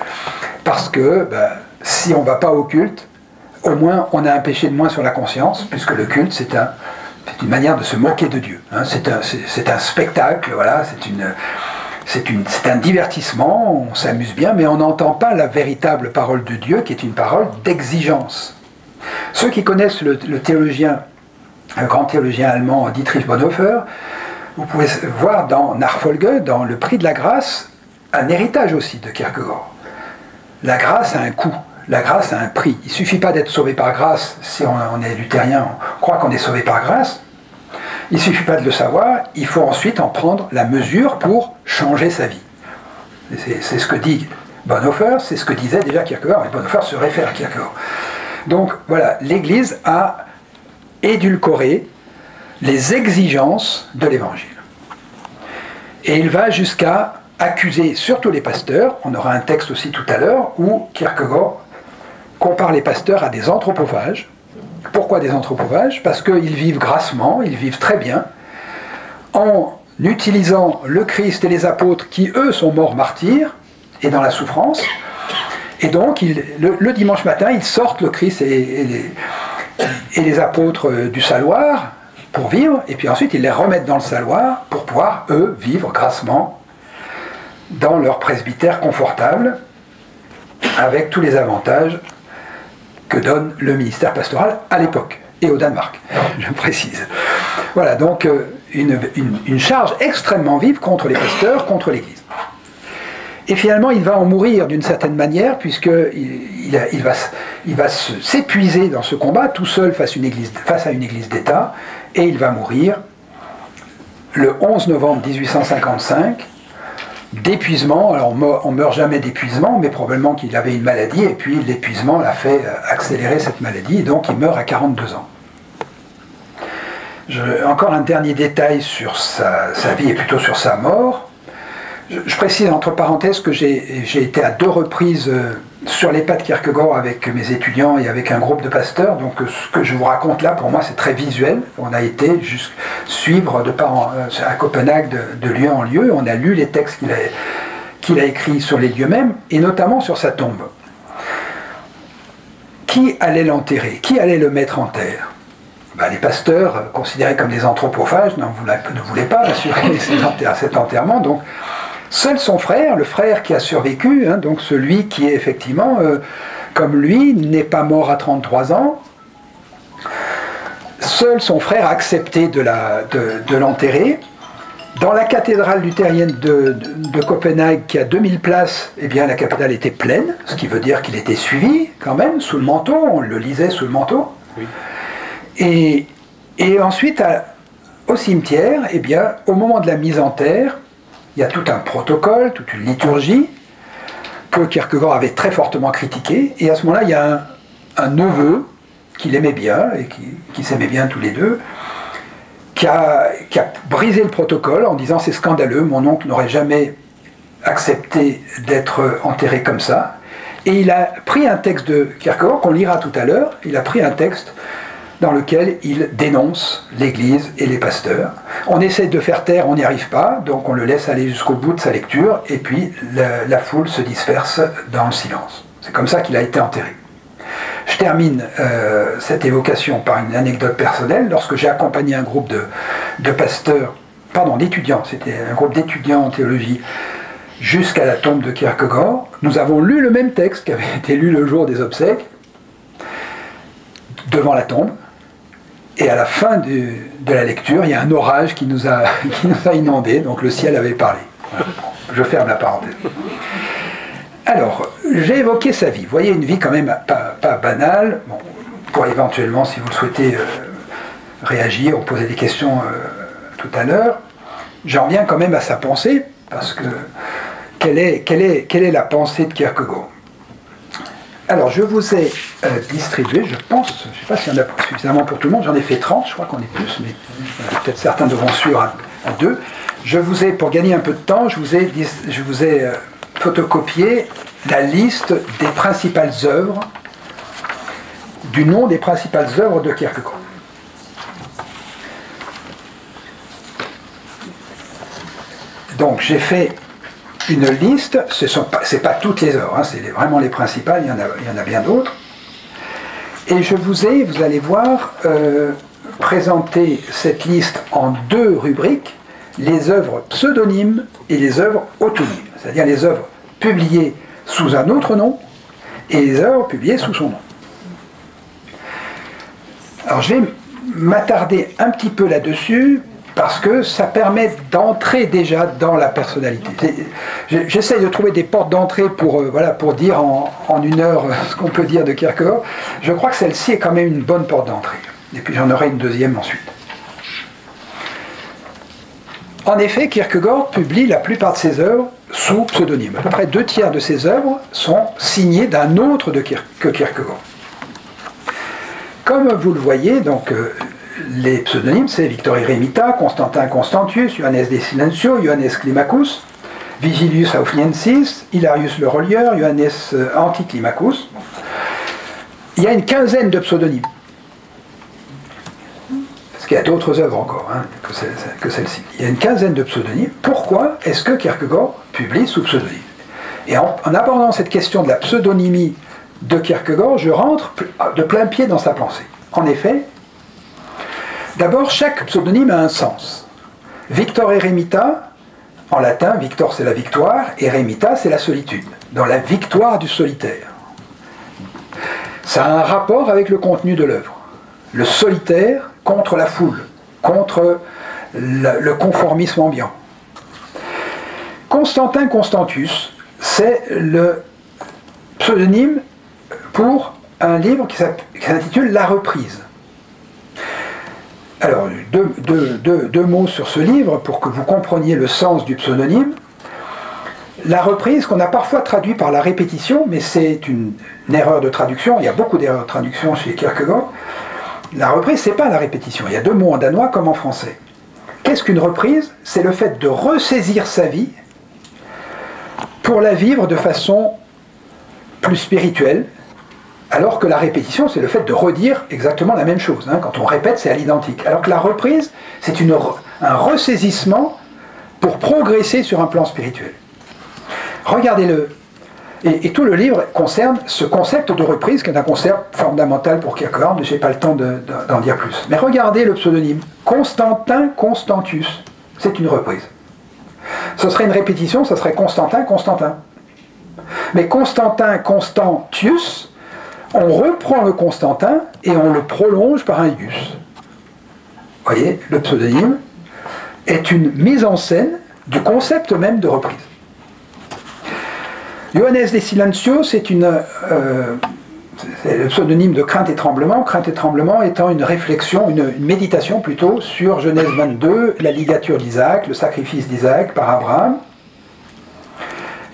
parce que si on ne va pas au culte, au moins on a un péché de moins sur la conscience, puisque le culte c'est une manière de se moquer de Dieu. C'est un spectacle, voilà, c'est un divertissement, on s'amuse bien, mais on n'entend pas la véritable parole de Dieu, qui est une parole d'exigence. Ceux qui connaissent le grand théologien allemand Dietrich Bonhoeffer, vous pouvez voir dans Nachfolge, dans le prix de la grâce, un héritage aussi de Kierkegaard. La grâce a un coût, la grâce a un prix. Il ne suffit pas d'être sauvé par grâce. Si on est luthérien, on croit qu'on est sauvé par grâce. Il ne suffit pas de le savoir, il faut ensuite en prendre la mesure pour changer sa vie. C'est ce que dit Bonhoeffer, c'est ce que disait déjà Kierkegaard, et Bonhoeffer se réfère à Kierkegaard. Donc voilà, l'Église a édulcoré les exigences de l'Évangile. Et il va jusqu'à accuser surtout les pasteurs, on aura un texte aussi tout à l'heure, où Kierkegaard compare les pasteurs à des anthropophages. Pourquoi des anthropophages ? Parce qu'ils vivent grassement, ils vivent très bien, en utilisant le Christ et les apôtres qui, eux, sont morts martyrs et dans la souffrance. Et donc, le dimanche matin, ils sortent le Christ et les apôtres du saloir pour vivre, et puis ensuite, ils les remettent dans le saloir pour pouvoir, eux, vivre grassement dans leur presbytère confortable, avec tous les avantages que donne le ministère pastoral à l'époque, et au Danemark, je précise. Voilà, donc une charge extrêmement vive contre les pasteurs, contre l'Église. Et finalement, il va en mourir d'une certaine manière, puisqu'il va s'épuiser dans ce combat, tout seul face à une église d'État, et il va mourir le 11 novembre 1855, d'épuisement. Alors on meurt jamais d'épuisement, mais probablement qu'il avait une maladie, et puis l'épuisement l'a fait accélérer cette maladie, et donc il meurt à 42 ans. Encore un dernier détail sur sa vie, et plutôt sur sa mort. Je précise entre parenthèses que j'ai été à 2 reprises sur les pas de Kierkegaard avec mes étudiants et avec un groupe de pasteurs, donc ce que je vous raconte là, pour moi, c'est très visuel. On a été suivre à Copenhague de lieu en lieu, on a lu les textes qu'il a écrits sur les lieux mêmes, et notamment sur sa tombe. Qui allait l'enterrer? Qui allait le mettre en terre? Les pasteurs, considérés comme des anthropophages, ne voulaient pas assurer cet enterrement, donc seul son frère, le frère qui a survécu, donc celui qui est effectivement, comme lui, n'est pas mort à 33 ans, seul son frère a accepté de l'enterrer. Dans la cathédrale luthérienne de Copenhague, qui a 2000 places, eh bien la cathédrale était pleine, ce qui veut dire qu'il était suivi quand même, sous le manteau, on le lisait sous le manteau. Oui. Et ensuite, au cimetière, eh bien, au moment de la mise en terre, il y a tout un protocole, toute une liturgie que Kierkegaard avait très fortement critiqué. Et à ce moment-là, il y a un neveu qu'il aimait bien et qui s'aimaient bien tous les deux, qui a brisé le protocole en disant c'est scandaleux, mon oncle n'aurait jamais accepté d'être enterré comme ça. Et il a pris un texte de Kierkegaard qu'on lira tout à l'heure. Il a pris un texte dans lequel il dénonce l'Église et les pasteurs. On essaie de faire taire, on n'y arrive pas, donc on le laisse aller jusqu'au bout de sa lecture, et puis la foule se disperse dans le silence. C'est comme ça qu'il a été enterré. Je termine cette évocation par une anecdote personnelle. Lorsque j'ai accompagné un groupe d'étudiants, c'était un groupe d'étudiants en théologie, jusqu'à la tombe de Kierkegaard, nous avons lu le même texte qui avait été lu le jour des obsèques, devant la tombe. Et à la fin de la lecture, il y a un orage qui nous a inondés, donc le ciel avait parlé. Voilà. Je ferme la parenthèse. Alors, j'ai évoqué sa vie. Vous voyez, une vie quand même pas banale. Bon, pour éventuellement, si vous le souhaitez, réagir ou poser des questions tout à l'heure. J'en reviens quand même à sa pensée, parce que quelle est la pensée de Kierkegaard? Alors, je vous ai distribué, je pense, je ne sais pas s'il y en a suffisamment pour tout le monde, j'en ai fait 30, je crois qu'on est plus, mais peut-être certains devront suivre à 2. Je vous ai, pour gagner un peu de temps, je vous ai photocopié la liste des principales œuvres, du nom des principales œuvres de Kierkegaard. Donc, j'ai fait une liste, c'est pas toutes les œuvres, c'est vraiment les principales, il y en a bien d'autres. Et vous allez voir, présenter cette liste en 2 rubriques, les œuvres pseudonymes et les œuvres autonymes, c'est-à-dire les œuvres publiées sous un autre nom et les œuvres publiées sous son nom. Alors je vais m'attarder un petit peu là-dessus, parce que ça permet d'entrer déjà dans la personnalité. J'essaie de trouver des portes d'entrée pour dire en 1 heure ce qu'on peut dire de Kierkegaard. Je crois que celle-ci est quand même une bonne porte d'entrée. Et puis j'en aurai une deuxième ensuite. En effet, Kierkegaard publie la plupart de ses œuvres sous pseudonyme. À peu près 2 tiers de ses œuvres sont signées d'un autre que Kierkegaard. Comme vous le voyez, donc... les pseudonymes, c'est Victor Eremita, Constantin Constantius, Johannes de Silencio, Johannes Climacus, Vigilius Aufniensis, Hilarius le Relieur, Johannes Anticlimacus. Il y a une quinzaine de pseudonymes. Parce qu'il y a d'autres œuvres encore que celle-ci. Il y a une quinzaine de pseudonymes. Pourquoi est-ce que Kierkegaard publie sous pseudonyme? Et en abordant cette question de la pseudonymie de Kierkegaard, je rentre de plein pied dans sa pensée. En effet, d'abord, chaque pseudonyme a un sens. Victor Eremita, en latin, Victor c'est la victoire, Eremita c'est la solitude, dans la victoire du solitaire. Ça a un rapport avec le contenu de l'œuvre. Le solitaire contre la foule, contre le conformisme ambiant. Constantin Constantius, c'est le pseudonyme pour un livre qui s'intitule La Reprise. Alors, deux mots sur ce livre pour que vous compreniez le sens du pseudonyme. La reprise, qu'on a parfois traduit par la répétition, mais c'est une erreur de traduction, il y a beaucoup d'erreurs de traduction chez Kierkegaard. La reprise, c'est pas la répétition, il y a deux mots en danois comme en français. Qu'est-ce qu'une reprise? C'est le fait de ressaisir sa vie pour la vivre de façon plus spirituelle, alors que la répétition, c'est le fait de redire exactement la même chose. Quand on répète, c'est à l'identique. Alors que la reprise, c'est un ressaisissement pour progresser sur un plan spirituel. Regardez-le. Et tout le livre concerne ce concept de reprise, qui est un concept fondamental pour Kierkegaard, mais je n'ai pas le temps d'en dire plus. Mais regardez le pseudonyme. Constantin Constantius. C'est une reprise. Ce serait une répétition, ce serait Constantin Constantin. Mais Constantin Constantius, on reprend le Constantin et on le prolonge par un ius. Vous voyez, le pseudonyme est une mise en scène du concept même de reprise. Johannes de Silencio, c'est le pseudonyme de Crainte et Tremblement étant une réflexion, une méditation plutôt, sur Genèse 22, la ligature d'Isaac, le sacrifice d'Isaac par Abraham.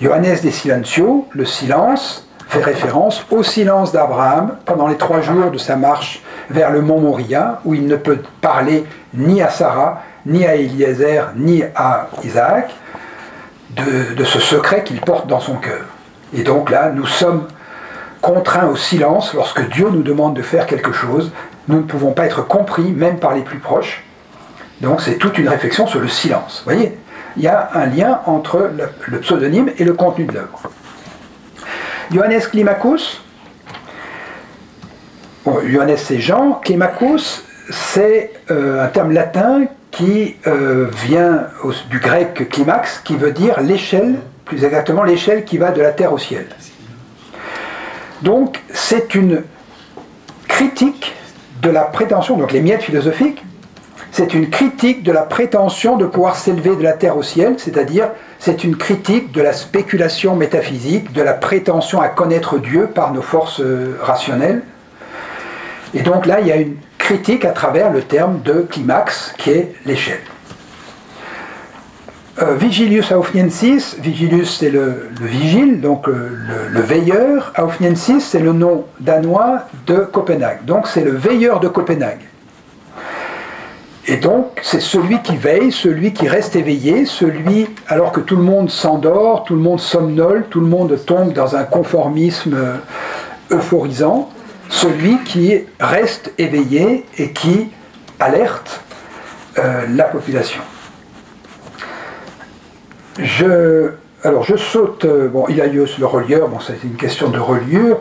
Johannes de Silencio, le silence, fait référence au silence d'Abraham pendant les 3 jours de sa marche vers le mont Moria, où il ne peut parler ni à Sarah, ni à Eliezer, ni à Isaac, de ce secret qu'il porte dans son cœur. Et donc là, nous sommes contraints au silence lorsque Dieu nous demande de faire quelque chose. Nous ne pouvons pas être compris, même par les plus proches. Donc c'est toute une réflexion sur le silence. Vous voyez, il y a un lien entre le pseudonyme et le contenu de l'œuvre. Johannes Climacus, Johannes c'est Jean, Climacus c'est un terme latin qui vient du grec climax, qui veut dire l'échelle, plus exactement l'échelle qui va de la terre au ciel. Donc c'est une critique de la prétention, donc les miettes philosophiques, c'est une critique de la prétention de pouvoir s'élever de la terre au ciel, c'est-à-dire c'est une critique de la spéculation métaphysique, de la prétention à connaître Dieu par nos forces rationnelles. Et donc là, il y a une critique à travers le terme de climax, qui est l'échelle. Vigilius Aufniensis, Vigilius c'est le vigile, donc le veilleur, Aufniensis c'est le nom danois de Copenhague, donc c'est le veilleur de Copenhague. Et donc c'est celui qui veille, celui qui reste éveillé, celui, alors que tout le monde s'endort, tout le monde somnole, tout le monde tombe dans un conformisme euphorisant, celui qui reste éveillé et qui alerte la population. Alors je saute, Hilarius le relieur, c'est une question de reliure.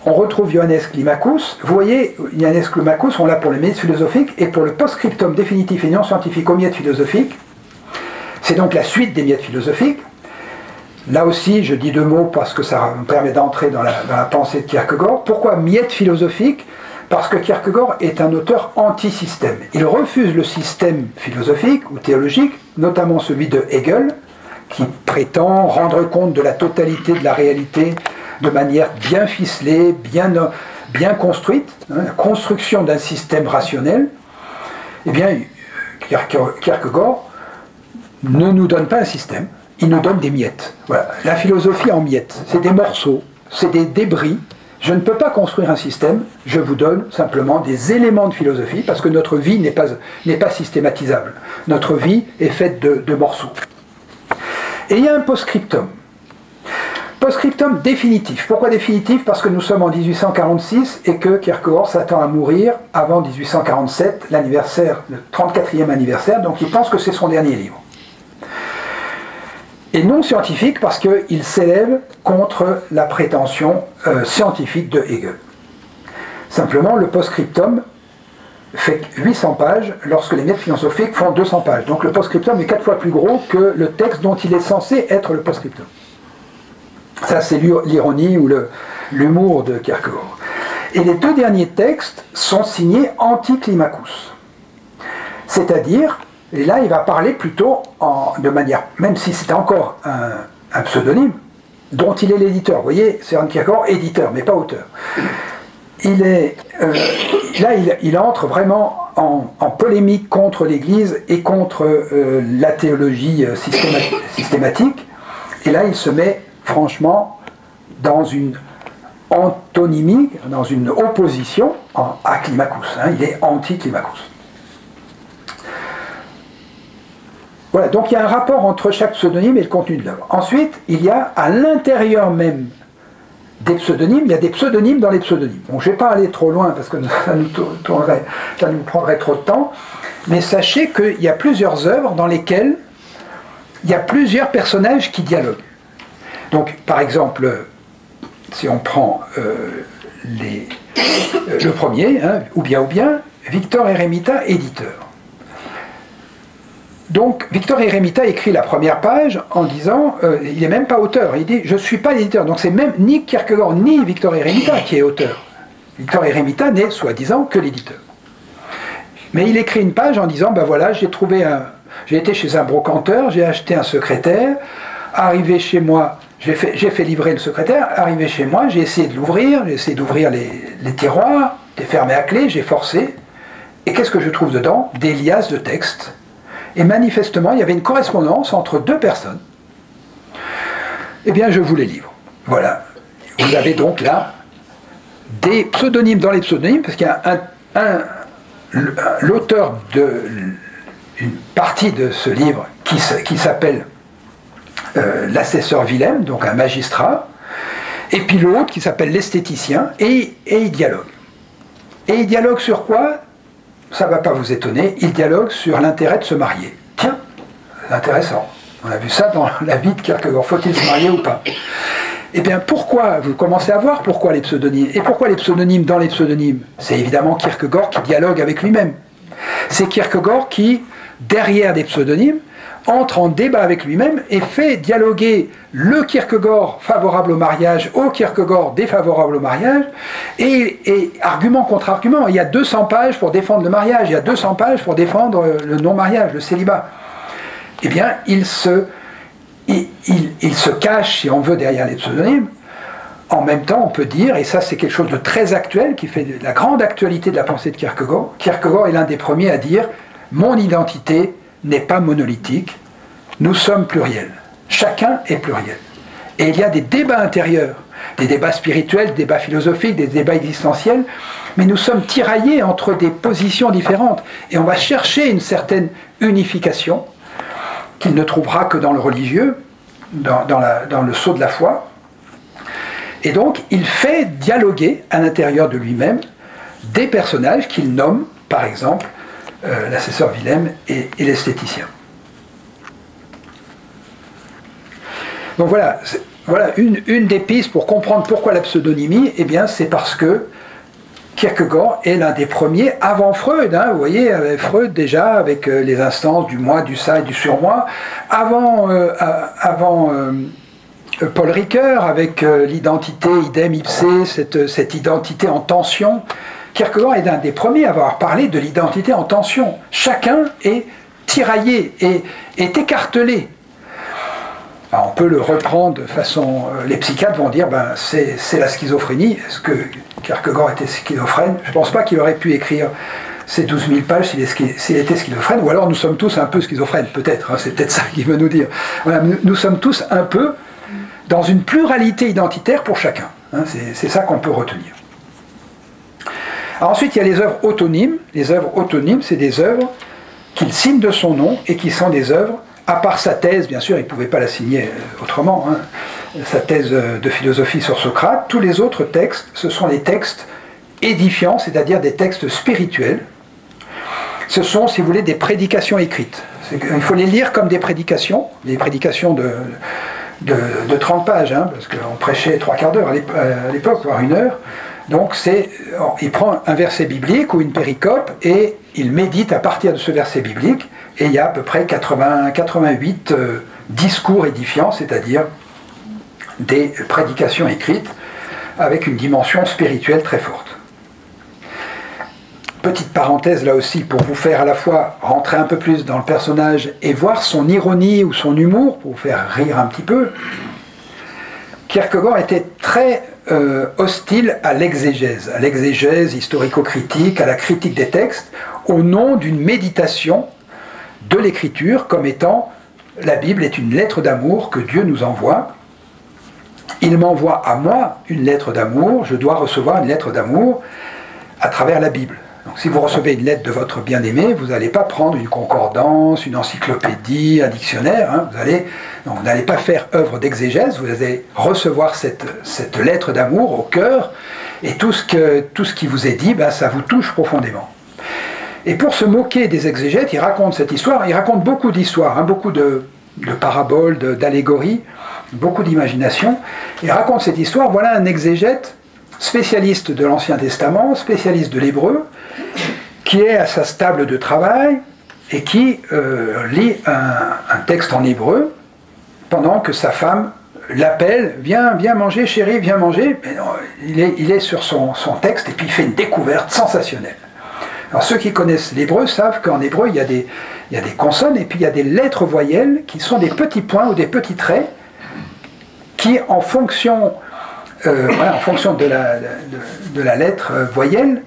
On retrouve Johannes Climacus. Vous voyez, Johannes Climacus, on l'a pour les miettes philosophiques et pour le post-scriptum définitif et non scientifique aux miettes philosophiques. C'est donc la suite des miettes philosophiques. Là aussi, je dis 2 mots parce que ça me permet d'entrer dans la pensée de Kierkegaard. Pourquoi miettes philosophiques? Parce que Kierkegaard est un auteur anti-système. Il refuse le système philosophique ou théologique, notamment celui de Hegel, qui prétend rendre compte de la totalité de la réalité de manière bien ficelée, bien construite, la construction d'un système rationnel. Eh bien, Kierkegaard ne nous donne pas un système, il nous donne des miettes. Voilà. La philosophie en miettes, c'est des morceaux, c'est des débris. Je ne peux pas construire un système, je vous donne simplement des éléments de philosophie, parce que notre vie n'est pas systématisable. Notre vie est faite de morceaux. Et il y a un post-scriptum. Post-scriptum définitif. Pourquoi définitif? Parce que nous sommes en 1846 et que Kierkegaard s'attend à mourir avant 1847, l'anniversaire, le 34e anniversaire, donc il pense que c'est son dernier livre. Et non scientifique parce qu'il s'élève contre la prétention scientifique de Hegel. Simplement, le post-scriptum fait 800 pages lorsque les miettes philosophiques font 200 pages. Donc le post-scriptum est 4 fois plus gros que le texte dont il est censé être le post-scriptum. Ça, c'est l'ironie ou l'humour de Kierkegaard. Et les 2 derniers textes sont signés anti-Climacus. C'est-à-dire, et là, il va parler plutôt de manière, même si c'est encore un pseudonyme, dont il est l'éditeur. Vous voyez, Søren Kierkegaard, éditeur, mais pas auteur. Il entre vraiment en polémique contre l'Église et contre la théologie systématique. Et là, il se met franchement dans une antonymie, dans une opposition à Climacus. Il est anti-Climacus. Voilà, donc il y a un rapport entre chaque pseudonyme et le contenu de l'œuvre. Ensuite, il y a à l'intérieur même des pseudonymes, il y a des pseudonymes dans les pseudonymes. Bon, je ne vais pas aller trop loin parce que ça nous prendrait trop de temps, mais sachez qu'il y a plusieurs œuvres dans lesquelles il y a plusieurs personnages qui dialoguent. Donc, par exemple, si on prend le premier, ou bien, Victor Eremita, éditeur. Donc, Victor Eremita écrit la première page en disant, il n'est même pas auteur, il dit « je ne suis pas l'éditeur ». Donc c'est même ni Kierkegaard ni Victor Eremita qui est auteur. Victor Eremita n'est soi-disant que l'éditeur. Mais il écrit une page en disant « ben voilà, j'ai été chez un brocanteur, j'ai acheté un secrétaire, arrivé chez moi, j'ai fait livrer le secrétaire, arrivé chez moi, j'ai essayé de l'ouvrir, j'ai essayé d'ouvrir les tiroirs, c'était fermé à clé, j'ai forcé, et qu'est-ce que je trouve dedans? Des liasses de textes. Et manifestement, il y avait une correspondance entre deux personnes. Eh bien, je vous les livre. Voilà. Vous avez donc là des pseudonymes dans les pseudonymes, parce qu'il y a l'auteur d'une partie de ce livre qui s'appelle l'assesseur Willem, donc un magistrat, et puis l'autre qui s'appelle l'esthéticien, et ils dialoguent. Et ils dialoguent sur quoi? Ça ne va pas vous étonner, ils dialoguent sur l'intérêt de se marier. Tiens, c'est intéressant. On a vu ça dans la vie de Kierkegaard. Faut-il se marier ou pas? Eh bien, pourquoi? Vous commencez à voir pourquoi les pseudonymes. Et pourquoi les pseudonymes dans les pseudonymes? C'est évidemment Kierkegaard qui dialogue avec lui-même. C'est Kierkegaard qui, derrière des pseudonymes, entre en débat avec lui-même et fait dialoguer le Kierkegaard favorable au mariage au Kierkegaard défavorable au mariage, et argument contre argument. Il y a 200 pages pour défendre le mariage, il y a 200 pages pour défendre le non-mariage, le célibat. Eh bien, il se cache, si on veut, derrière les pseudonymes. En même temps, on peut dire, et ça c'est quelque chose de très actuel, qui fait de la grande actualité de la pensée de Kierkegaard, Kierkegaard est l'un des premiers à dire « Mon identité n'est pas monolithique, nous sommes pluriels. Chacun est pluriel. » Et il y a des débats intérieurs, des débats spirituels, des débats philosophiques, des débats existentiels, mais nous sommes tiraillés entre des positions différentes, et on va chercher une certaine unification qu'il ne trouvera que dans le religieux, dans le sceau de la foi. Et donc, il fait dialoguer à l'intérieur de lui-même des personnages qu'il nomme, par exemple, l'assesseur Willem et l'esthéticien. Donc voilà une des pistes pour comprendre pourquoi la pseudonymie, eh bien c'est parce que Kierkegaard est l'un des premiers avant Freud, vous voyez, avec Freud déjà, avec les instances du moi, du ça et du surmoi, avant Paul Ricoeur, avec l'identité idem ipse, cette identité en tension. Kierkegaard est l'un des premiers à avoir parlé de l'identité en tension. Chacun est tiraillé, est écartelé. Alors on peut le reprendre de façon... les psychiatres vont dire, ben, c'est la schizophrénie. Est-ce que Kierkegaard était schizophrène? Je ne pense pas qu'il aurait pu écrire ces 12 000 pages s'il était schizophrène, ou alors nous sommes tous un peu schizophrènes, peut-être, c'est peut-être ça qu'il veut nous dire. Voilà, nous sommes tous un peu dans une pluralité identitaire pour chacun. C'est ça qu'on peut retenir. Alors ensuite, il y a les œuvres autonymes. Les œuvres autonymes, c'est des œuvres qu'il signe de son nom et qui sont des œuvres, à part sa thèse, bien sûr, il ne pouvait pas la signer autrement, sa thèse de philosophie sur Socrate. Tous les autres textes, ce sont des textes édifiants, c'est-à-dire des textes spirituels. Ce sont, si vous voulez, des prédications écrites. Il faut les lire comme des prédications de 30 pages, parce qu'on prêchait 3/4 d'heure à l'époque, voire 1 heure. Donc il prend un verset biblique ou une péricope et il médite à partir de ce verset biblique, et il y a à peu près 88 discours édifiants, c'est-à-dire des prédications écrites avec une dimension spirituelle très forte. Petite parenthèse là aussi pour vous faire à la fois rentrer un peu plus dans le personnage et voir son ironie ou son humour, pour vous faire rire un petit peu. Kierkegaard était très hostile à l'exégèse historico-critique, à la critique des textes, au nom d'une méditation de l'écriture comme étant la Bible est une lettre d'amour que Dieu nous envoie. Il m'envoie à moi une lettre d'amour, je dois recevoir une lettre d'amour à travers la Bible. Donc si vous recevez une lettre de votre bien-aimé, vous n'allez pas prendre une concordance, une encyclopédie, un dictionnaire, hein, vous n'allez pas faire œuvre d'exégèse, vous allez recevoir cette lettre d'amour au cœur, et tout ce qui vous est dit, ben, ça vous touche profondément. Et pour se moquer des exégètes, il raconte cette histoire, il raconte beaucoup d'histoires, hein, beaucoup de paraboles, d'allégories, beaucoup d'imagination. Il raconte cette histoire, voilà un exégète spécialiste de l'Ancien Testament, spécialiste de l'hébreu, qui est à sa table de travail et qui lit un texte en hébreu pendant que sa femme l'appelle, viens manger chérie, viens manger. Mais non, il est sur son texte et puis il fait une découverte sensationnelle. Alors ceux qui connaissent l'hébreu savent qu'en hébreu il y a des consonnes et puis il y a des lettres voyelles qui sont des petits points ou des petits traits qui en fonction de la lettre voyelle,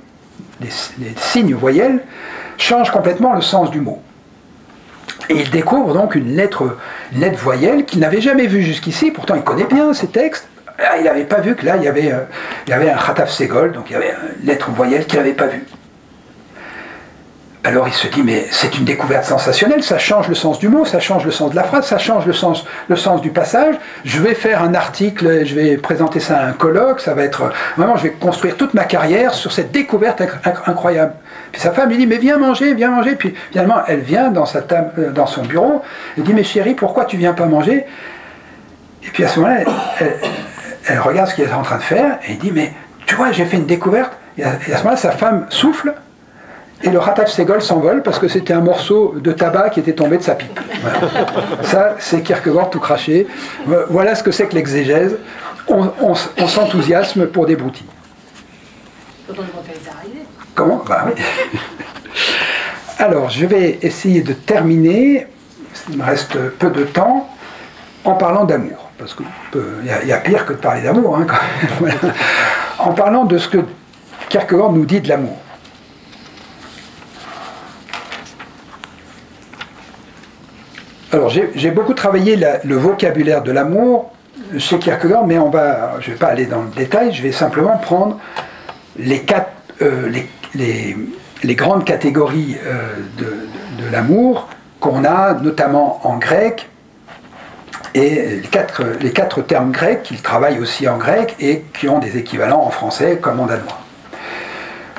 des signes voyelles, changent complètement le sens du mot. Et il découvre donc une lettre voyelle qu'il n'avait jamais vue jusqu'ici, pourtant il connaît bien ces textes. Il n'avait pas vu que là il y avait un Khataf Segol, donc il y avait une lettre voyelle qu'il n'avait pas vue. Alors il se dit, mais c'est une découverte sensationnelle, ça change le sens du mot, ça change le sens de la phrase, ça change le sens du passage. Je vais faire un article, je vais présenter ça à un colloque, ça va être... Vraiment, je vais construire toute ma carrière sur cette découverte incroyable. Puis sa femme lui dit, mais viens manger, Puis finalement, elle vient dans son bureau, elle dit, mais chérie, pourquoi tu viens pas manger? Et puis à ce moment-là, elle regarde ce qu'il est en train de faire, et il dit, mais tu vois, j'ai fait une découverte. Et à ce moment-là, sa femme souffle, et le Khataf Segol s'envole parce que c'était un morceau de tabac qui était tombé de sa pipe. Voilà. Ça, c'est Kierkegaard tout craché. Voilà ce que c'est que l'exégèse. On s'enthousiasme pour des broutilles. Comment? Bah oui. Alors, je vais essayer de terminer, il me reste peu de temps, en parlant d'amour. Parce qu'il y a pire que de parler d'amour. Hein, quand même. Voilà. En parlant de ce que Kierkegaard nous dit de l'amour. Alors, j'ai beaucoup travaillé le vocabulaire de l'amour chez Kierkegaard, mais je ne vais pas aller dans le détail, je vais simplement prendre les grandes catégories de l'amour qu'on a, notamment en grec, et les quatre termes grecs qu'il travaille aussi en grec et qui ont des équivalents en français comme en danois.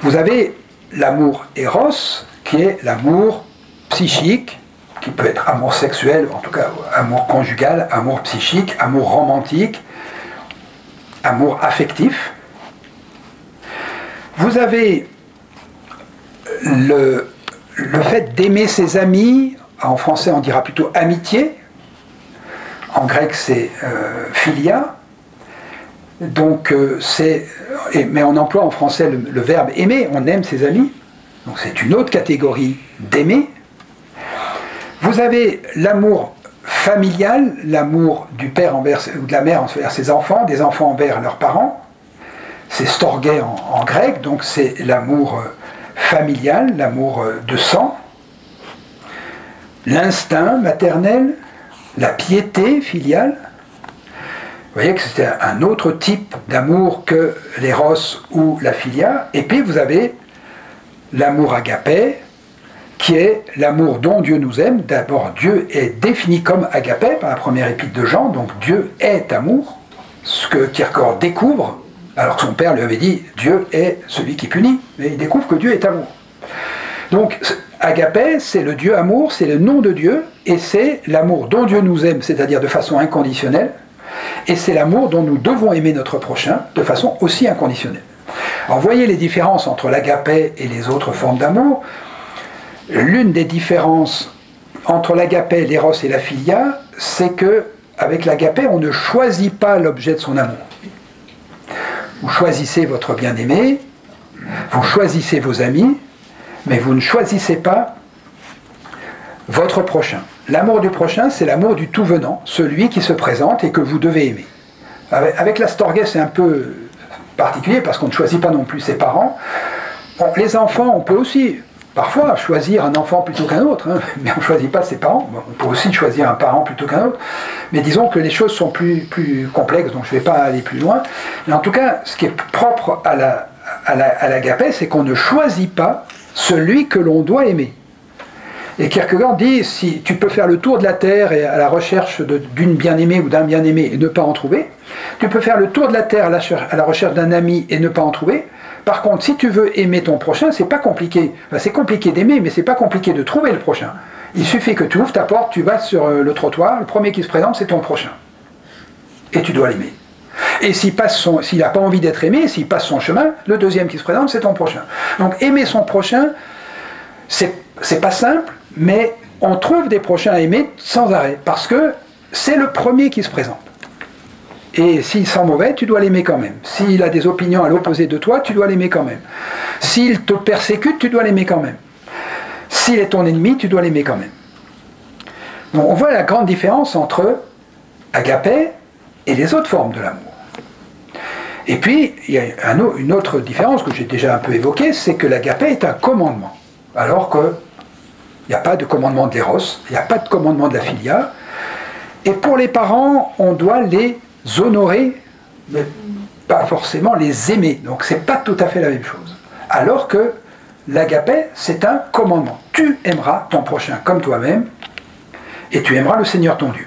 Vous avez l'amour éros, qui est l'amour psychique, qui peut être amour sexuel, en tout cas amour conjugal, amour psychique, amour romantique, amour affectif. Vous avez le fait d'aimer ses amis, en français on dira plutôt amitié, en grec c'est philia, donc mais on emploie en français le verbe aimer, on aime ses amis, donc c'est une autre catégorie d'aimer. Vous avez l'amour familial, l'amour du père ou de la mère envers ses enfants, des enfants envers leurs parents. C'est storgé en grec, donc c'est l'amour familial, l'amour de sang. L'instinct maternel, la piété filiale. Vous voyez que c'est un autre type d'amour que l'éros ou la philia. Et puis vous avez l'amour agapé, qui est l'amour dont Dieu nous aime. D'abord, Dieu est défini comme agapé par la première épître de Jean, donc Dieu est amour, ce que Kierkegaard découvre, alors que son père lui avait dit Dieu est celui qui punit, mais il découvre que Dieu est amour. Donc, agapé, c'est le Dieu amour, c'est le nom de Dieu, et c'est l'amour dont Dieu nous aime, c'est-à-dire de façon inconditionnelle, et c'est l'amour dont nous devons aimer notre prochain de façon aussi inconditionnelle. Alors, voyez les différences entre l'agapé et les autres formes d'amour. L'une des différences entre l'agapé, l'éros et la philia, c'est que avec l'agapé, on ne choisit pas l'objet de son amour. Vous choisissez votre bien-aimé, vous choisissez vos amis, mais vous ne choisissez pas votre prochain. L'amour du prochain, c'est l'amour du tout venant, celui qui se présente et que vous devez aimer. Avec l'Astorga, c'est un peu particulier parce qu'on ne choisit pas non plus ses parents. Bon, les enfants, on peut aussi parfois choisir un enfant plutôt qu'un autre, hein, mais on ne choisit pas ses parents. Bon, on peut aussi choisir un parent plutôt qu'un autre, mais disons que les choses sont plus complexes, donc je ne vais pas aller plus loin. Mais en tout cas, ce qui est propre à l'agapé, c'est qu'on ne choisit pas celui que l'on doit aimer. Et Kierkegaard dit, si tu peux faire le tour de la Terre et à la recherche d'une bien-aimée ou d'un bien-aimé et ne pas en trouver, tu peux faire le tour de la Terre à la recherche d'un ami et ne pas en trouver. Par contre, si tu veux aimer ton prochain, c'est pas compliqué. Enfin, c'est compliqué d'aimer, mais c'est pas compliqué de trouver le prochain. Il suffit que tu ouvres ta porte, tu vas sur le trottoir, le premier qui se présente, c'est ton prochain. Et tu dois l'aimer. Et s'il n'a pas envie d'être aimé, s'il passe son chemin, le deuxième qui se présente, c'est ton prochain. Donc aimer son prochain, c'est pas simple, mais on trouve des prochains à aimer sans arrêt, parce que c'est le premier qui se présente. Et s'il sent mauvais, tu dois l'aimer quand même. S'il a des opinions à l'opposé de toi, tu dois l'aimer quand même. S'il te persécute, tu dois l'aimer quand même. S'il est ton ennemi, tu dois l'aimer quand même. Donc on voit la grande différence entre agapé et les autres formes de l'amour. Et puis, il y a une autre différence que j'ai déjà un peu évoquée, c'est que l'agapé est un commandement. Alors qu'il n'y a pas de commandement de l'éros, il n'y a pas de commandement de la philia. Et pour les parents, on doit les honorer, mais pas forcément les aimer. Donc c'est pas tout à fait la même chose. Alors que l'agapé, c'est un commandement. Tu aimeras ton prochain comme toi-même, et tu aimeras le Seigneur ton Dieu.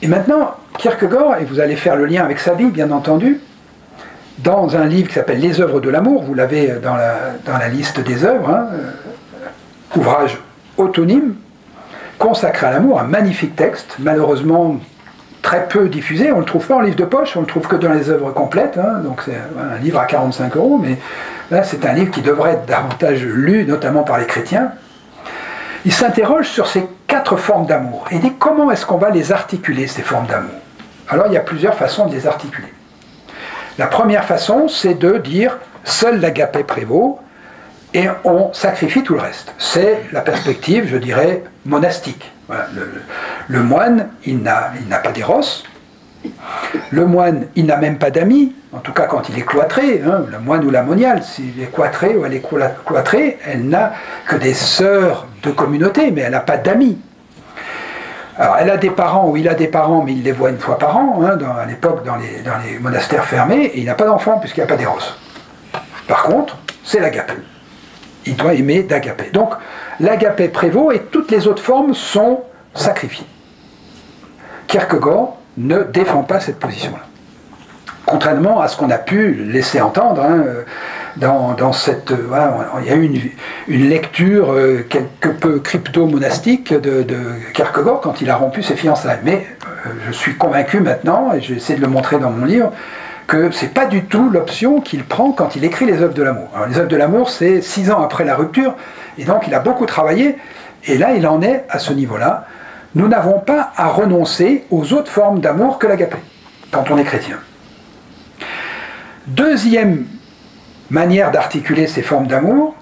Et maintenant, Kierkegaard, et vous allez faire le lien avec sa vie, bien entendu, dans un livre qui s'appelle Les œuvres de l'amour, vous l'avez dans la liste des œuvres, hein, ouvrage autonyme, consacré à l'amour, un magnifique texte, malheureusement très peu diffusé, on ne le trouve pas en livre de poche, on ne le trouve que dans les œuvres complètes, hein, donc c'est un livre à 45 €, mais là c'est un livre qui devrait être davantage lu, notamment par les chrétiens. Il s'interroge sur ces 4 formes d'amour, et il dit comment est-ce qu'on va les articuler, ces formes d'amour. Alors il y a plusieurs façons de les articuler. La première façon, c'est de dire seul l'agapé prévaut, et on sacrifie tout le reste. C'est la perspective, je dirais, monastique. Voilà, le moine, il n'a pas d'éros. Le moine, il n'a même pas d'amis, en tout cas quand il est cloîtré, hein, le moine ou la moniale, s'il est cloîtré ou elle est cloîtrée, elle n'a que des sœurs de communauté, mais elle n'a pas d'amis. Alors elle a des parents, ou il a des parents, mais il les voit une fois par an, hein, à l'époque dans les monastères fermés, et il n'a pas d'enfants puisqu'il n'y a pas d'éros. Par contre, c'est l'agapé. Il doit aimer d'agapé. Donc l'agapé prévaut et toutes les autres formes sont sacrifiées. Kierkegaard ne défend pas cette position-là. Contrairement à ce qu'on a pu laisser entendre, hein, dans cette... Voilà, il y a eu une lecture quelque peu crypto-monastique de Kierkegaard quand il a rompu ses fiançailles. Mais je suis convaincu maintenant, et j'essaie de le montrer dans mon livre, que ce n'est pas du tout l'option qu'il prend quand il écrit les œuvres de l'amour. Alors, les œuvres de l'amour, c'est 6 ans après la rupture, et donc il a beaucoup travaillé, et là il en est à ce niveau-là. Nous n'avons pas à renoncer aux autres formes d'amour que l'agapé, quand on est chrétien. Deuxième manière d'articuler ces formes d'amour,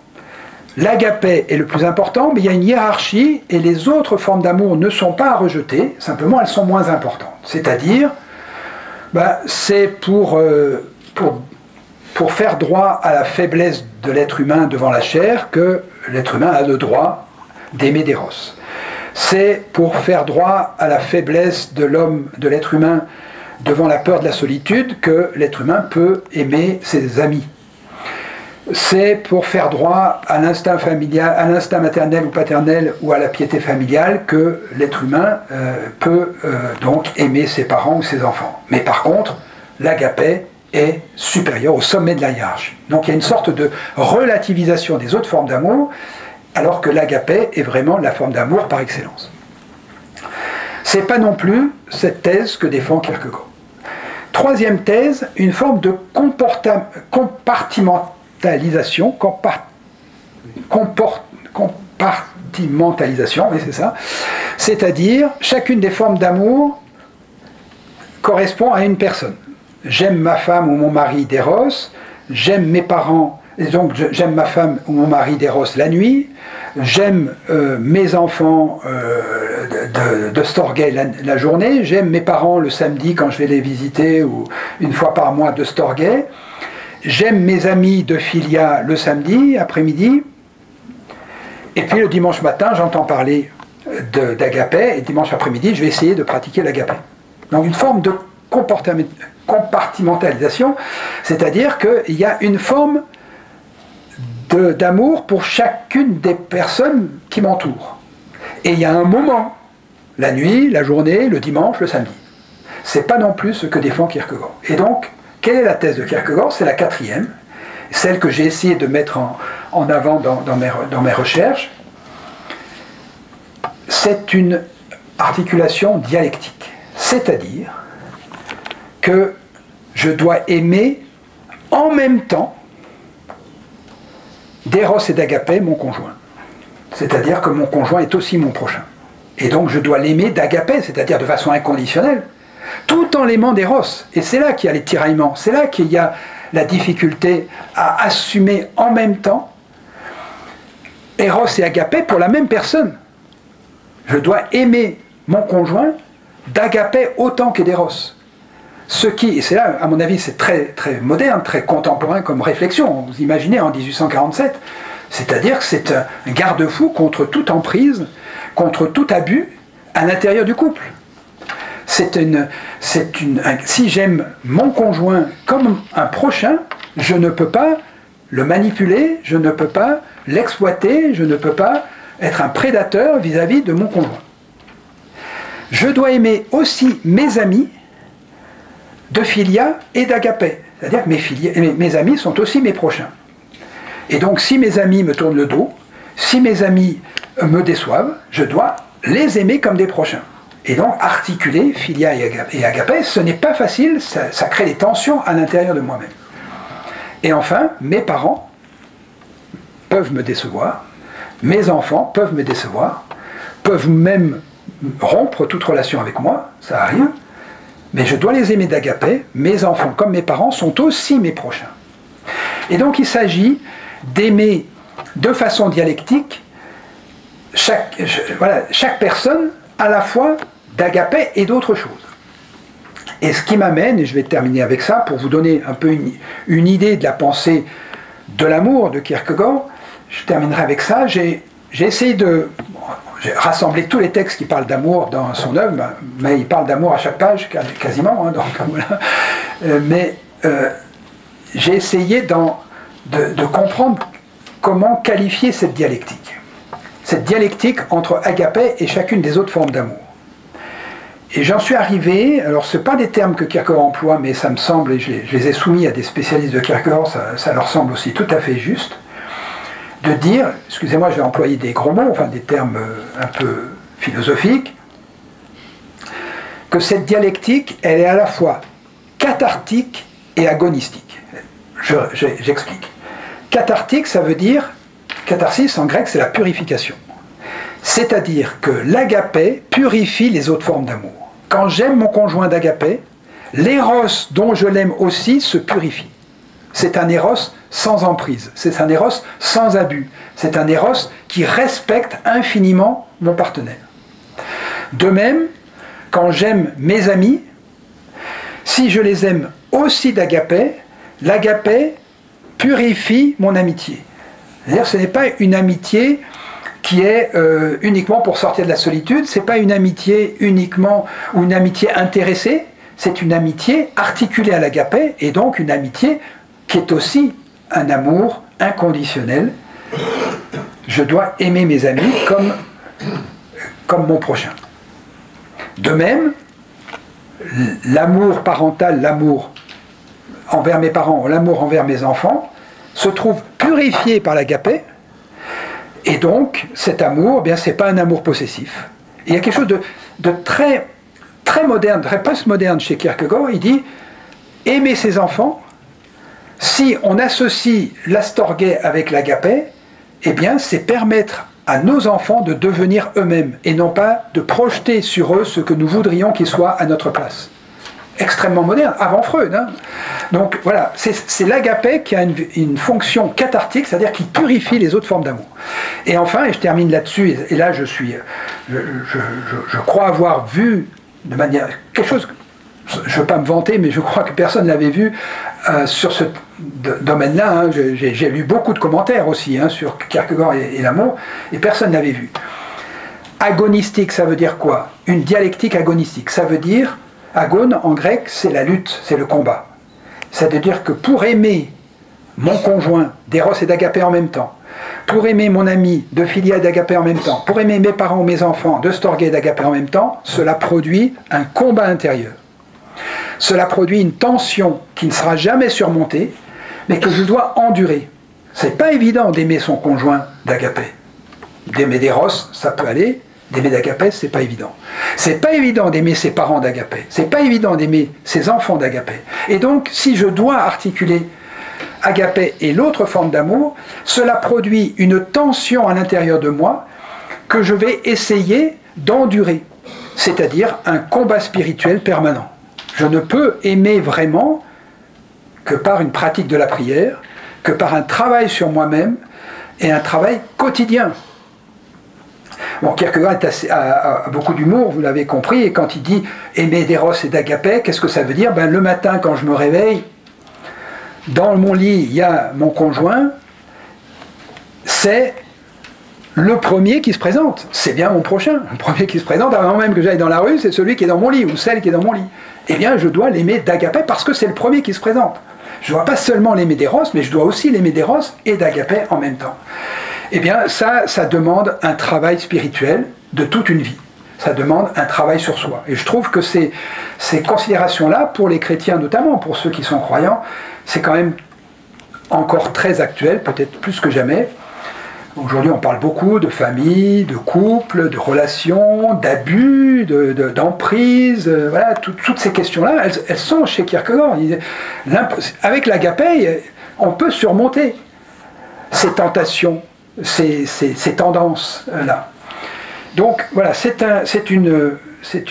l'agapé est le plus important, mais il y a une hiérarchie, et les autres formes d'amour ne sont pas à rejeter, simplement elles sont moins importantes. C'est-à-dire, c'est pour faire droit à la faiblesse de l'être humain devant la chair que l'être humain a le droit d'aimer d'éros. C'est pour faire droit à la faiblesse de l'homme, de l'être humain devant la peur de la solitude que l'être humain peut aimer ses amis. C'est pour faire droit à l'instinct familial, à l'instinct maternel ou paternel ou à la piété familiale que l'être humain peut donc aimer ses parents ou ses enfants. Mais par contre, l'agapé est supérieur au sommet de la hiérarchie. Donc il y a une sorte de relativisation des autres formes d'amour, alors que l'agapé est vraiment la forme d'amour par excellence. Ce n'est pas non plus cette thèse que défend Kierkegaard. Troisième thèse, une forme de compartimentalisation, oui c'est ça, c'est-à-dire chacune des formes d'amour correspond à une personne. J'aime ma femme ou mon mari d'éros, j'aime mes parents, et donc j'aime ma femme ou mon mari d'éros la nuit, j'aime mes enfants de Storgay la journée, j'aime mes parents le samedi quand je vais les visiter, ou une fois par mois de Storgay, j'aime mes amis de Filia le samedi après-midi, et puis le dimanche matin, j'entends parler d'Agapé, et dimanche après-midi, je vais essayer de pratiquer l'Agapé. Donc une forme de compartimentalisation, c'est-à-dire qu'il y a une forme d'amour pour chacune des personnes qui m'entourent. Et il y a un moment, la nuit, la journée, le dimanche, le samedi. C'est pas non plus ce que défend Kierkegaard. Et donc, quelle est la thèse de Kierkegaard? C'est la 4e, celle que j'ai essayé de mettre en avant dans mes recherches. C'est une articulation dialectique, c'est-à-dire que je dois aimer en même temps d'Eros et d'Agapé, mon conjoint. C'est-à-dire que mon conjoint est aussi mon prochain. Et donc je dois l'aimer d'Agapé, c'est-à-dire de façon inconditionnelle, tout en l'aimant d'Eros. Et c'est là qu'il y a les tiraillements, c'est là qu'il y a la difficulté à assumer en même temps Eros et Agapé pour la même personne. Je dois aimer mon conjoint d'Agapé autant que d'Eros. Ce qui, et c'est là, à mon avis, c'est très, très moderne, très contemporain comme réflexion. Vous imaginez en 1847, c'est-à-dire que c'est un garde-fou contre toute emprise, contre tout abus à l'intérieur du couple. Si j'aime mon conjoint comme un prochain, je ne peux pas le manipuler, je ne peux pas l'exploiter, je ne peux pas être un prédateur vis-à-vis de mon conjoint. Je dois aimer aussi mes amis de Filia et d'Agapé. C'est-à-dire que mes amis sont aussi mes prochains. Et donc si mes amis me tournent le dos, si mes amis me déçoivent, je dois les aimer comme des prochains. Et donc articuler Filia et Agapé, ce n'est pas facile, ça crée des tensions à l'intérieur de moi-même. Et enfin, mes parents peuvent me décevoir, mes enfants peuvent me décevoir, peuvent même rompre toute relation avec moi, ça arrive, mais je dois les aimer d'Agapé, mes enfants comme mes parents sont aussi mes prochains. Et donc il s'agit d'aimer de façon dialectique chaque personne à la fois d'Agapé et d'autres choses. Et ce qui m'amène, et je vais terminer avec ça, pour vous donner un peu une idée de la pensée de l'amour de Kierkegaard, je terminerai avec ça, j'ai essayé de... J'ai rassemblé tous les textes qui parlent d'amour dans son œuvre, mais il parle d'amour à chaque page, quasiment, hein, donc voilà. J'ai essayé de comprendre comment qualifier cette dialectique entre Agapé et chacune des autres formes d'amour. Et j'en suis arrivé, alors ce ne sont pas des termes que Kierkegaard emploie, mais ça me semble, et je les ai soumis à des spécialistes de Kierkegaard, ça leur semble aussi tout à fait juste, de dire, excusez-moi, je vais employer des gros mots, enfin des termes un peu philosophiques, que cette dialectique, elle est à la fois cathartique et agonistique. J'explique. Cathartique, ça veut dire, catharsis en grec, c'est la purification. C'est-à-dire que l'agapé purifie les autres formes d'amour. Quand j'aime mon conjoint d'agapé, l'éros dont je l'aime aussi se purifie. C'est un éros sans emprise, c'est un éros sans abus, c'est un éros qui respecte infiniment mon partenaire. De même, quand j'aime mes amis, si je les aime aussi d'agapé, l'agapé purifie mon amitié. C'est-à-dire que ce n'est pas une amitié qui est uniquement pour sortir de la solitude, ce n'est pas une amitié uniquement ou une amitié intéressée, c'est une amitié articulée à l'agapé et donc une amitié qui est aussi un amour inconditionnel. Je dois aimer mes amis comme mon prochain. De même, l'amour parental, l'amour envers mes parents, l'amour envers mes enfants, se trouve purifié par l'agapé, et donc cet amour, eh bien, ce n'est pas un amour possessif. Il y a quelque chose de très, très moderne, très post-moderne chez Kierkegaard. Il dit, aimer ses enfants, si on associe l'astorgé avec l'agapé, eh bien, c'est permettre à nos enfants de devenir eux-mêmes, et non pas de projeter sur eux ce que nous voudrions qu'ils soient à notre place. Extrêmement moderne, avant Freud. Hein. Donc voilà, c'est l'agapé qui a une fonction cathartique, c'est-à-dire qui purifie les autres formes d'amour. Et enfin, et je termine là-dessus, et là je suis je crois avoir vu de manière quelque chose, je ne veux pas me vanter, mais je crois que personne ne l'avait vu sur ce domaine-là. Hein. J'ai lu beaucoup de commentaires aussi hein, sur Kierkegaard et l'amour, et personne ne l'avait vu. Agonistique, ça veut dire quoi? Une dialectique agonistique. Ça veut dire, agone en grec, c'est la lutte, c'est le combat. Ça veut dire que pour aimer mon conjoint, d'éros et d'agapé en même temps, pour aimer mon ami, de Philia et d'agapé en même temps, pour aimer mes parents, mes enfants, de Storgé et d'agapé en même temps, cela produit un combat intérieur. Cela produit une tension qui ne sera jamais surmontée, mais que je dois endurer. C'est pas évident d'aimer son conjoint d'agapé. D'aimer d'éros, ça peut aller. D'aimer d'agapé, c'est pas évident. C'est pas évident d'aimer ses parents d'agapé. C'est pas évident d'aimer ses enfants d'agapé. Et donc, si je dois articuler agapé et l'autre forme d'amour, cela produit une tension à l'intérieur de moi que je vais essayer d'endurer. C'est-à-dire un combat spirituel permanent. Je ne peux aimer vraiment que par une pratique de la prière, que par un travail sur moi-même et un travail quotidien. Bon, Kierkegaard a beaucoup d'humour, vous l'avez compris, et quand il dit aimer d'éros et d'agapé, qu'est-ce que ça veut dire? Ben, le matin, quand je me réveille, dans mon lit, il y a mon conjoint, c'est le premier qui se présente. C'est bien mon prochain. Le premier qui se présente, avant même que j'aille dans la rue, c'est celui qui est dans mon lit, ou celle qui est dans mon lit. Eh bien, je dois l'aimer d'agapé parce que c'est le premier qui se présente. Je ne dois pas seulement l'aimer d'éros, mais je dois aussi l'aimer d'éros et d'agapé en même temps. Eh bien, ça demande un travail spirituel de toute une vie. Ça demande un travail sur soi. Et je trouve que ces considérations-là, pour les chrétiens notamment, pour ceux qui sont croyants, c'est quand même encore très actuel, peut-être plus que jamais. Aujourd'hui, on parle beaucoup de famille, de couple, de relations, d'abus, d'emprise. Voilà, toutes ces questions-là, elles sont chez Kierkegaard. Avec l'agapé, on peut surmonter ces tentations, ces tendances-là. Donc voilà, c'est une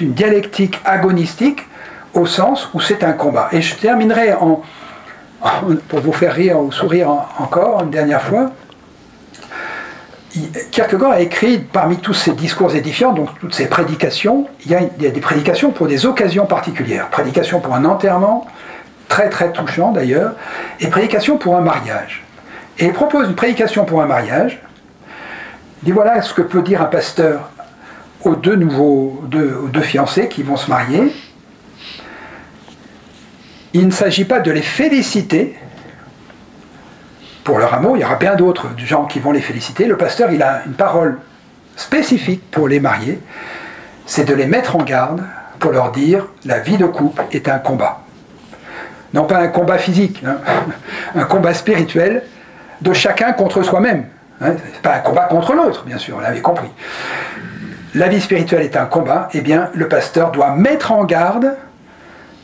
dialectique agonistique au sens où c'est un combat. Et je terminerai pour vous faire rire ou sourire encore une dernière fois. Kierkegaard a écrit, parmi tous ces discours édifiants, donc toutes ces prédications, il y a des prédications pour des occasions particulières. Prédication pour un enterrement, très très touchant d'ailleurs, et prédication pour un mariage. Et il propose une prédication pour un mariage. Il dit voilà ce que peut dire un pasteur aux deux fiancés qui vont se marier. Il ne s'agit pas de les féliciter pour leur amour, il y aura bien d'autres gens qui vont les féliciter. Le pasteur, il a une parole spécifique pour les mariés, c'est de les mettre en garde pour leur dire la vie de couple est un combat. Non pas un combat physique, hein, un combat spirituel de chacun contre soi-même. Hein, c'est pas un combat contre l'autre, bien sûr, on l'avait compris. La vie spirituelle est un combat, eh bien le pasteur doit mettre en garde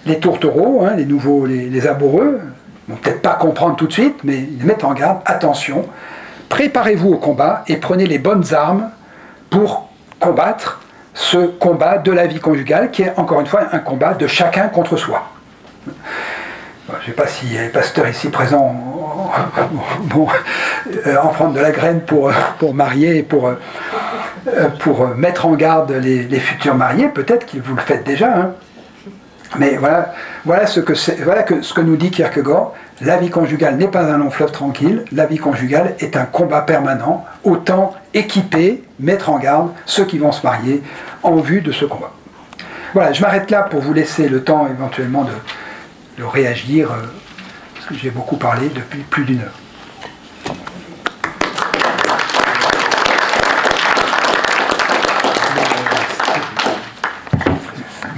les tourtereaux, hein, les amoureux, ils vont peut-être pas comprendre tout de suite, mais ils mettent en garde, attention, préparez-vous au combat et prenez les bonnes armes pour combattre ce combat de la vie conjugale qui est encore une fois un combat de chacun contre soi. Je ne sais pas si les pasteurs ici présents vont en prendre de la graine pour marier et pour mettre en garde les futurs mariés, peut-être que vous le faites déjà, hein. Mais voilà ce que nous dit Kierkegaard. La vie conjugale n'est pas un long fleuve tranquille, la vie conjugale est un combat permanent, autant équiper, mettre en garde ceux qui vont se marier en vue de ce combat. Voilà, je m'arrête là pour vous laisser le temps éventuellement de réagir, parce que j'ai beaucoup parlé depuis plus d'une heure.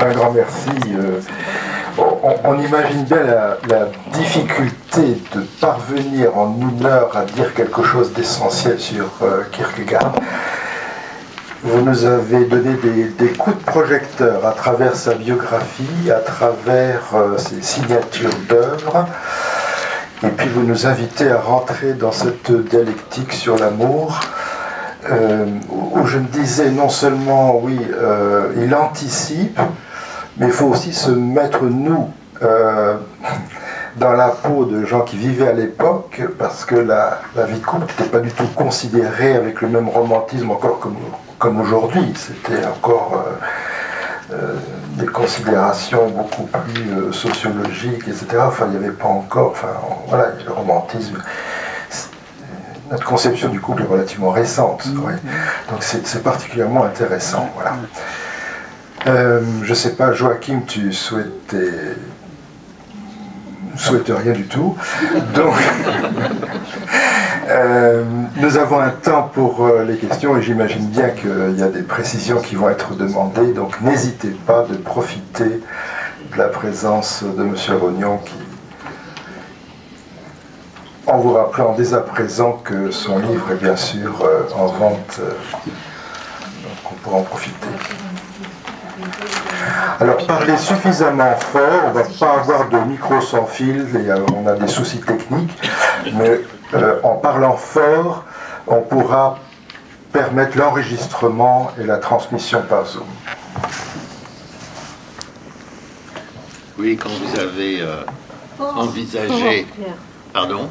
Un grand merci. On imagine bien la difficulté de parvenir en une heure à dire quelque chose d'essentiel sur Kierkegaard. Vous nous avez donné des coups de projecteur à travers sa biographie, à travers ses signatures d'œuvres, et puis vous nous invitez à rentrer dans cette dialectique sur l'amour, où je me disais non seulement, oui, il anticipe, mais il faut aussi se mettre, nous, dans la peau de gens qui vivaient à l'époque, parce que la vie de couple n'était pas du tout considérée avec le même romantisme encore comme aujourd'hui. C'était encore des considérations beaucoup plus sociologiques, etc. Enfin, il n'y avait pas encore... Enfin, voilà, le romantisme... Notre conception du couple est relativement récente. Ouais. Donc c'est particulièrement intéressant. Voilà. Je ne sais pas, Joachim, tu souhaites rien du tout. Donc, nous avons un temps pour les questions et j'imagine bien qu'il y a des précisions qui vont être demandées. Donc, n'hésitez pas de profiter de la présence de M. Rognon qui, en vous rappelant dès à présent que son livre est bien sûr en vente, donc on pourra en profiter. Alors, parlez suffisamment fort, on ne va pas avoir de micro sans fil, et on a des soucis techniques, mais en parlant fort, on pourra permettre l'enregistrement et la transmission par Zoom. Oui, quand vous avez envisagé... Pardon?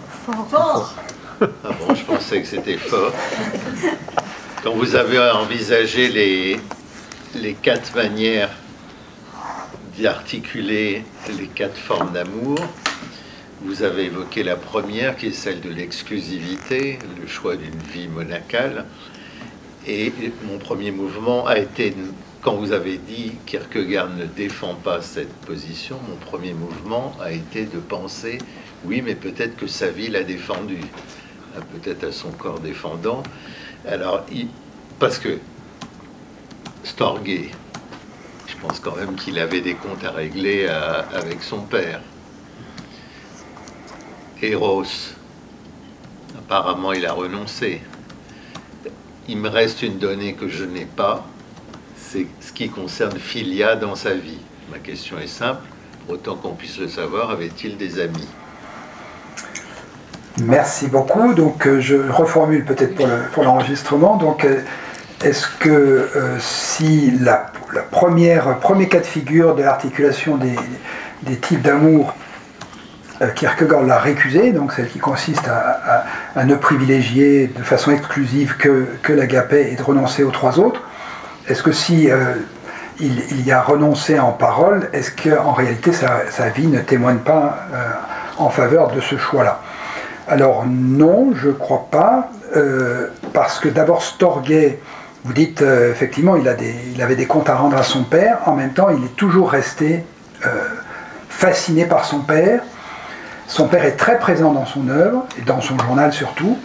Fort. Ah bon, je pensais que c'était fort. Quand vous avez envisagé les 4 manières d'articuler les 4 formes d'amour, vous avez évoqué la première qui est celle de l'exclusivité, le choix d'une vie monacale. Et mon premier mouvement a été, quand vous avez dit Kierkegaard ne défend pas cette position, mon premier mouvement a été de penser, oui, mais peut-être que sa vie l'a défendu, peut-être à son corps défendant. Alors, parce que Storgé, je pense quand même qu'il avait des comptes à régler avec son père. Eros, apparemment il a renoncé. Il me reste une donnée que je n'ai pas, c'est ce qui concerne Philia dans sa vie. Ma question est simple, autant qu'on puisse le savoir, avait-il des amis? Merci beaucoup. Donc je reformule peut-être pour l'enregistrement. Donc est-ce que si premier cas de figure de l'articulation des types d'amour, Kierkegaard l'a récusé, donc celle qui consiste à ne privilégier de façon exclusive que l'agapé et de renoncer aux 3 autres, est-ce que si il y a renoncé en parole, est-ce qu'en réalité sa vie ne témoigne pas en faveur de ce choix-là? Alors non, je ne crois pas, parce que d'abord Storgé, vous dites effectivement il avait des comptes à rendre à son père, en même temps il est toujours resté fasciné par son père. Son père est très présent dans son œuvre, et dans son journal surtout.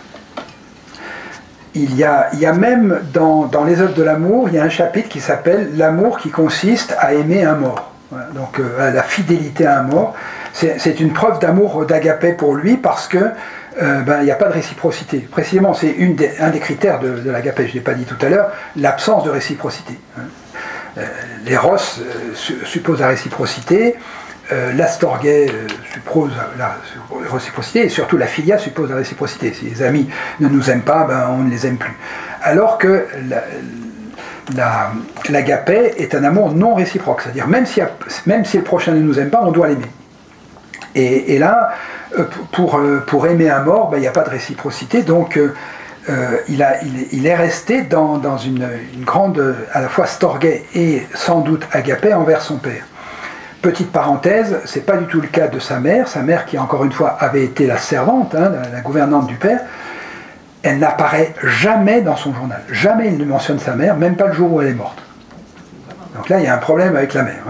Il y a même dans les œuvres de l'amour, il y a un chapitre qui s'appelle « L'amour qui consiste à aimer un mort ». Voilà, donc la fidélité à un mort. C'est une preuve d'amour d'agapé pour lui parce que il n'y a pas de réciprocité. Précisément, c'est un des critères de l'agapé, je ne l'ai pas dit tout à l'heure, l'absence de réciprocité. L'éros suppose la réciprocité, l'astorgé suppose la réciprocité, et surtout la philia suppose la réciprocité. Si les amis ne nous aiment pas, on ne les aime plus. Alors que l'agapé est un amour non réciproque, c'est-à-dire même si le prochain ne nous aime pas, on doit l'aimer. Et là, pour aimer un mort, il n'y a pas de réciprocité, donc il est resté dans une grande, à la fois storgé et sans doute agapé envers son père. Petite parenthèse, c'est pas du tout le cas de sa mère qui encore une fois avait été la servante, la gouvernante du père. Elle n'apparaît jamais dans son journal, jamais il ne mentionne sa mère, même pas le jour où elle est morte. Donc là il y a un problème avec la mère,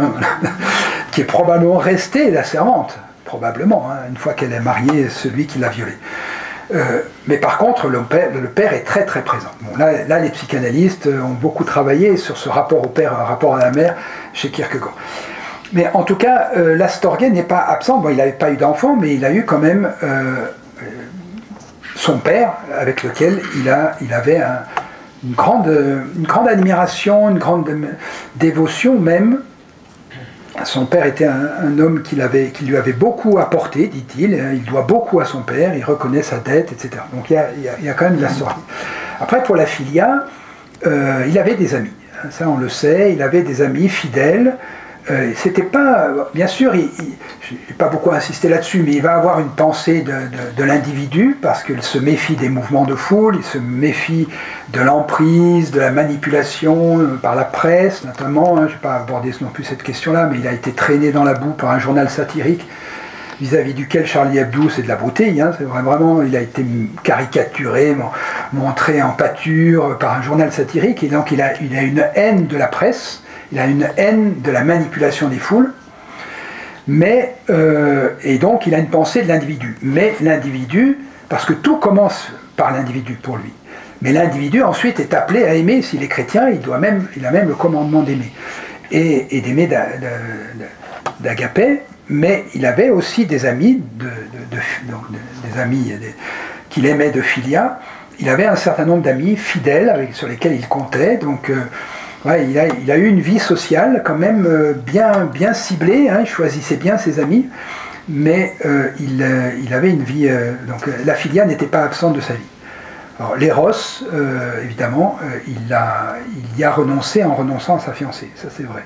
qui est probablement restée la servante, probablement, une fois qu'elle est mariée celui qui l'a violée. Mais par contre le père est très très présent. Bon, là les psychanalystes ont beaucoup travaillé sur ce rapport au père, rapport à la mère chez Kierkegaard. Mais en tout cas, l'astorgé n'est pas absent. Bon, il n'avait pas eu d'enfant, mais il a eu quand même son père, avec lequel il avait une grande admiration, une grande dévotion même. Son père était un homme qui lui avait beaucoup apporté, dit-il. Il doit beaucoup à son père, il reconnaît sa dette, etc. Donc il y a quand même de l'astorgé. Après, pour la philia, il avait des amis. Ça, on le sait. Il avait des amis fidèles. C'était pas, bien sûr, je n'ai pas beaucoup insisté là-dessus, mais il va avoir une pensée de l'individu, parce qu'il se méfie des mouvements de foule, il se méfie de l'emprise, de la manipulation par la presse, notamment. Je ne vais pas aborder non plus cette question-là, mais il a été traîné dans la boue par un journal satirique, vis-à-vis duquel Charlie Hebdo, c'est de la beauté, c'est vraiment, il a été caricaturé, montré en pâture par un journal satirique, et donc il a une haine de la presse, il a une haine de la manipulation des foules, mais, et donc il a une pensée de l'individu. Mais l'individu, parce que tout commence par l'individu pour lui, mais l'individu ensuite est appelé à aimer. S'il est chrétien, il a même le commandement d'aimer, et d'aimer d'agapé. Mais il avait aussi des amis, des amis qu'il aimait de philia. Il avait un certain nombre d'amis fidèles sur lesquels il comptait. Donc, ouais, il a eu une vie sociale quand même bien ciblée. Il choisissait bien ses amis, mais il avait une vie. Donc, la philia n'était pas absente de sa vie. Alors, l'éros, évidemment, il y a renoncé en renonçant à sa fiancée. Ça, c'est vrai.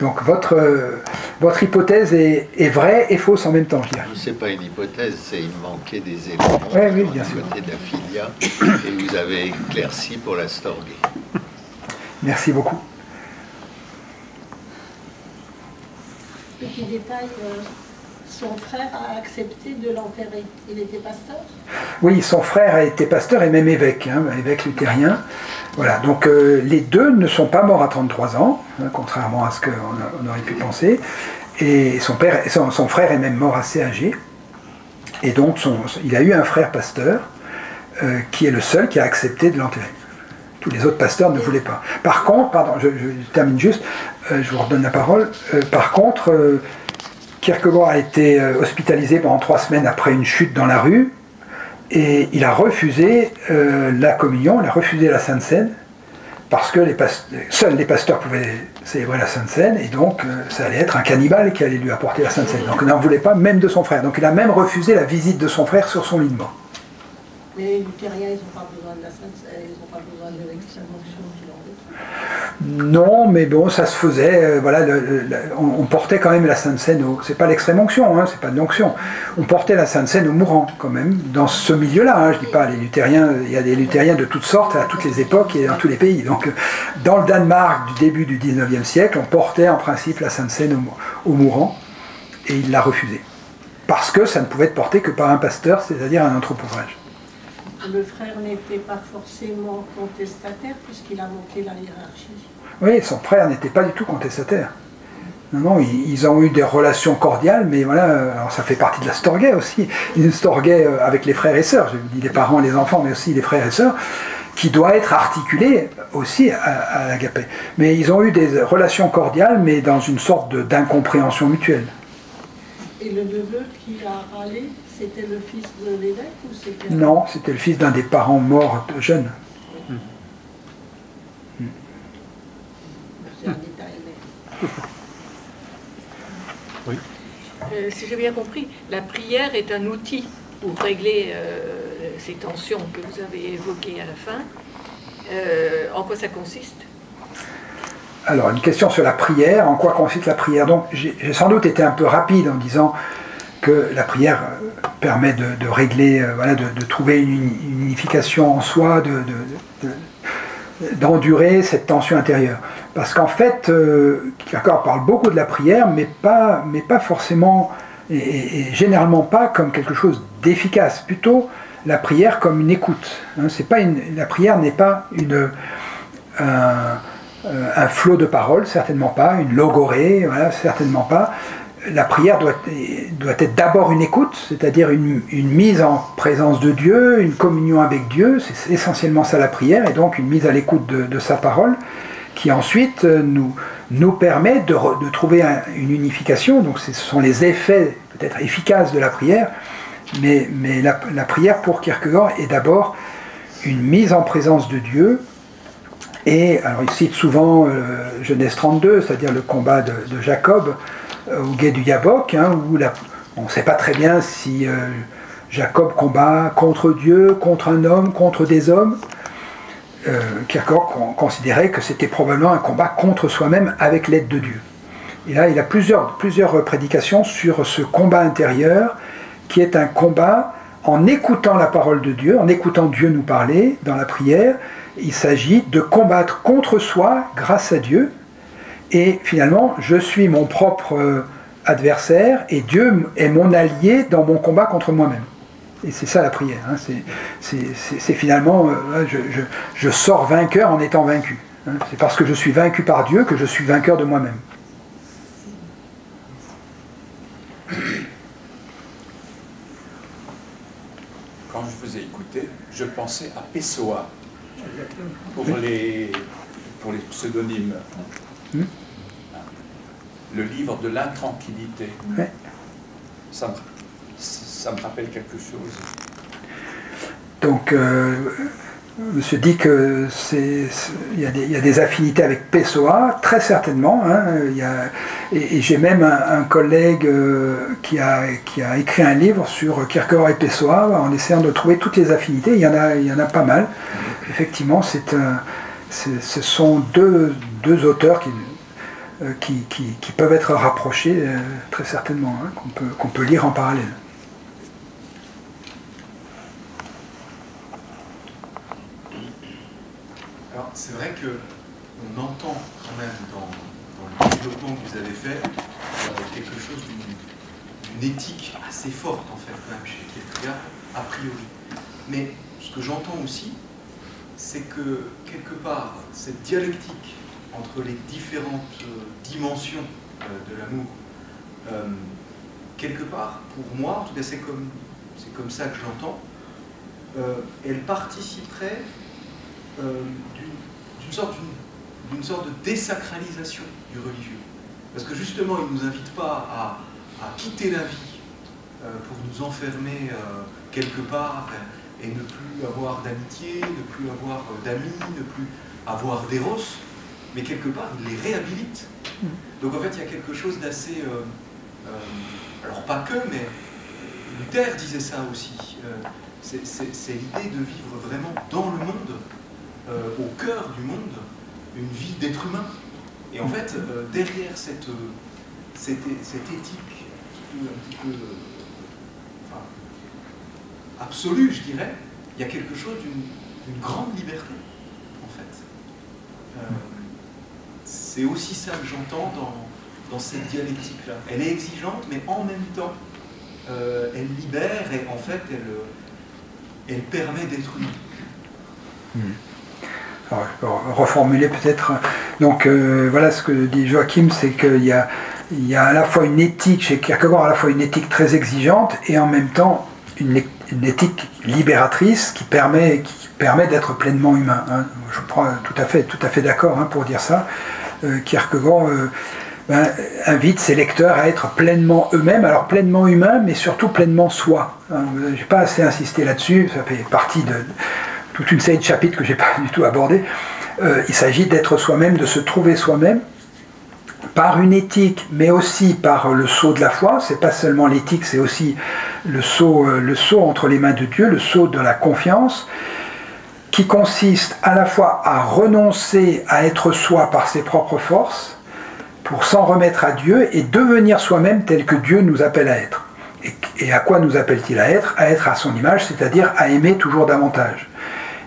Donc votre hypothèse est vraie et fausse en même temps, je dirais. Ce n'est pas une hypothèse, c'est il manquait des éléments oui, bien du sûr. côté de la filia, et vous avez éclairci pour la Storgé. Merci beaucoup. Petit détail, son frère a accepté de l'enterrer. Il était pasteur? Oui, son frère a été pasteur et même évêque, évêque luthérien. Voilà, donc les deux ne sont pas morts à 33 ans, contrairement à ce qu'on aurait pu penser. Et son frère est même mort assez âgé. Et donc il a eu un frère pasteur qui est le seul qui a accepté de l'enterrer. Tous les autres pasteurs ne voulaient pas. Par contre, pardon, je termine juste, je vous redonne la parole. Par contre, Kierkegaard a été hospitalisé pendant 3 semaines après une chute dans la rue. Et il a refusé la communion, il a refusé la Sainte Seine, parce que seuls les pasteurs pouvaient célébrer la Sainte Seine, et donc ça allait être un cannibale qui allait lui apporter la Sainte Seine. Donc il n'en voulait pas, même de son frère. Donc il a même refusé la visite de son frère sur son lit de mort. Mais les luthériens, ils n'ont pas besoin de la Sainte Seine, ils n'ont pas besoin de l'extrême-onction qu'il en veut. Non, mais bon, ça se faisait. Voilà, on portait quand même la Sainte Seine. C'est pas l'extrême-onction, c'est pas de l'onction. On portait la Sainte Seine aux mourants, quand même, dans ce milieu-là. Je dis pas les luthériens. Il y a des luthériens de toutes sortes, à toutes les époques et dans tous les pays. Donc, dans le Danemark du début du 19e siècle, on portait en principe la Sainte Seine aux mourants, et il l'a refusé, parce que ça ne pouvait être porté que par un pasteur, c'est-à-dire un anthropophage. Le frère n'était pas forcément contestataire puisqu'il a monté la hiérarchie. Oui, son frère n'était pas du tout contestataire. Non, ils ont eu des relations cordiales, mais voilà, alors ça fait partie de la Storgé aussi. Une Storgé avec les frères et sœurs, je dis les parents, les enfants, mais aussi les frères et sœurs, qui doit être articulée aussi à l'agapé. Mais ils ont eu des relations cordiales, mais dans une sorte d'incompréhension mutuelle. Et le neveu qui a râlé, c'était le fils de l'évêque ou c'était... Non, c'était le fils d'un des parents morts jeunes. C'est un détail, mais... Oui. Si j'ai bien compris, la prière est un outil pour régler ces tensions que vous avez évoquées à la fin. En quoi ça consiste? Alors, une question sur la prière. En quoi consiste la prière? Donc, j'ai sans doute été un peu rapide en disant que la prière permet de régler, de trouver une unification en soi, d'endurer cette tension intérieure. Parce qu'en fait, Kierkegaard parle beaucoup de la prière, mais pas forcément, et généralement pas comme quelque chose d'efficace, plutôt la prière comme une écoute. La prière n'est pas un flot de paroles, certainement pas, une logorée, certainement pas. La prière doit être d'abord une écoute, c'est-à-dire une mise en présence de Dieu, une communion avec Dieu, c'est essentiellement ça la prière, et donc une mise à l'écoute de sa parole, qui ensuite nous permet de trouver une unification. Donc ce sont les effets peut-être efficaces de la prière, mais la prière pour Kierkegaard est d'abord une mise en présence de Dieu. Et alors il cite souvent Genèse 32, c'est-à-dire le combat de Jacob au gué du Yabok, où on ne sait pas très bien si Jacob combat contre Dieu, contre un homme, contre des hommes. Kierkegaard considérait que c'était probablement un combat contre soi-même avec l'aide de Dieu. Et là, il a plusieurs prédications sur ce combat intérieur, qui est un combat en écoutant la parole de Dieu, en écoutant Dieu nous parler dans la prière. Il s'agit de combattre contre soi grâce à Dieu. Et finalement, je suis mon propre adversaire et Dieu est mon allié dans mon combat contre moi-même. Et c'est ça la prière. Hein. C'est finalement, je sors vainqueur en étant vaincu. Hein. C'est parce que je suis vaincu par Dieu que je suis vainqueur de moi-même. Quand je vous ai écouté, je pensais à Pessoa pour les pseudonymes. Le livre de l'intranquillité. Ouais. Ça me rappelle quelque chose. Donc, monsieur dit que il y a des affinités avec Pessoa, très certainement. Hein, et j'ai même un collègue qui a écrit un livre sur Kierkegaard et Pessoa en essayant de trouver toutes les affinités. Il y en a pas mal. Effectivement, ce sont deux auteurs qui peuvent être rapprochés très certainement, hein, qu'on peut lire en parallèle. Alors c'est vrai qu'on entend quand même dans le développement que vous avez fait quelque chose d'une éthique assez forte en fait quand même chez Kierkegaard a priori. Mais ce que j'entends aussi, c'est que quelque part cette dialectique entre les différentes dimensions de l'amour, quelque part, pour moi, en tout cas c'est comme ça que je l'entends, elle participerait d'une sorte de désacralisation du religieux. Parce que justement, il ne nous invite pas à quitter la vie pour nous enfermer quelque part et ne plus avoir d'amitié, ne plus avoir d'amis, ne plus avoir d'éros, mais quelque part, il les réhabilite. Donc en fait, il y a quelque chose d'assez... alors pas que, mais Luther disait ça aussi. C'est l'idée de vivre vraiment dans le monde, au cœur du monde, une vie d'être humain. Et en fait, derrière cette éthique un petit peu absolue, je dirais, il y a quelque chose d'une grande liberté, en fait. C'est aussi ça que j'entends dans cette dialectique-là. Elle est exigeante, mais en même temps, elle libère et en fait, elle permet d'être humain. Alors, je peux reformuler peut-être. Donc voilà ce que dit Joachim, c'est qu'il y a à la fois une éthique, chez Kierkegaard, à la fois une éthique très exigeante et en même temps une éthique libératrice qui permet d'être pleinement humain. Hein. Je crois tout à fait d'accord, hein, pour dire ça. Kierkegaard invite ses lecteurs à être pleinement eux-mêmes, alors pleinement humains, mais surtout pleinement soi. Hein. Je n'ai pas assez insisté là-dessus, ça fait partie de toute une série de chapitres que je n'ai pas du tout abordés. Il s'agit d'être soi-même, de se trouver soi-même, par une éthique, mais aussi par le sceau de la foi. C'est pas seulement l'éthique, c'est aussi le sceau entre les mains de Dieu, le sceau de la confiance, qui consiste à la fois à renoncer à être soi par ses propres forces, pour s'en remettre à Dieu et devenir soi-même tel que Dieu nous appelle à être. Et à quoi nous appelle-t-il à être? À être à son image, c'est-à-dire à aimer toujours davantage.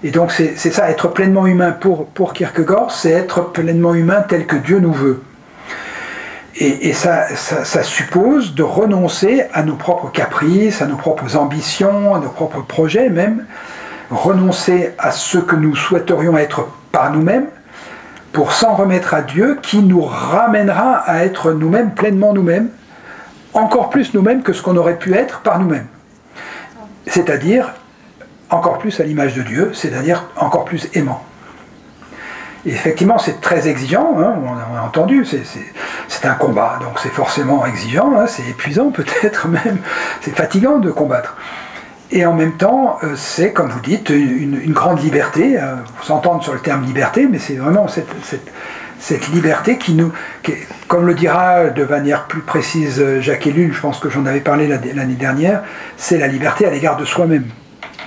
Et donc c'est ça, être pleinement humain pour Kierkegaard, c'est être pleinement humain tel que Dieu nous veut. Et ça suppose de renoncer à nos propres caprices, à nos propres ambitions, à nos propres projets même, renoncer à ce que nous souhaiterions être par nous-mêmes, pour s'en remettre à Dieu qui nous ramènera à être nous-mêmes, pleinement nous-mêmes, encore plus nous-mêmes que ce qu'on aurait pu être par nous-mêmes. C'est-à-dire encore plus à l'image de Dieu, c'est-à-dire encore plus aimant. Et effectivement, c'est très exigeant, hein, on a entendu, c'est un combat, donc c'est forcément exigeant, hein, c'est épuisant peut-être même, c'est fatigant de combattre. Et en même temps, c'est, comme vous dites, une grande liberté, vous s'entendre sur le terme liberté, mais c'est vraiment cette liberté qui nous, comme le dira de manière plus précise Jacques Ellul, je pense que j'en avais parlé l'année dernière, c'est la liberté à l'égard de soi-même.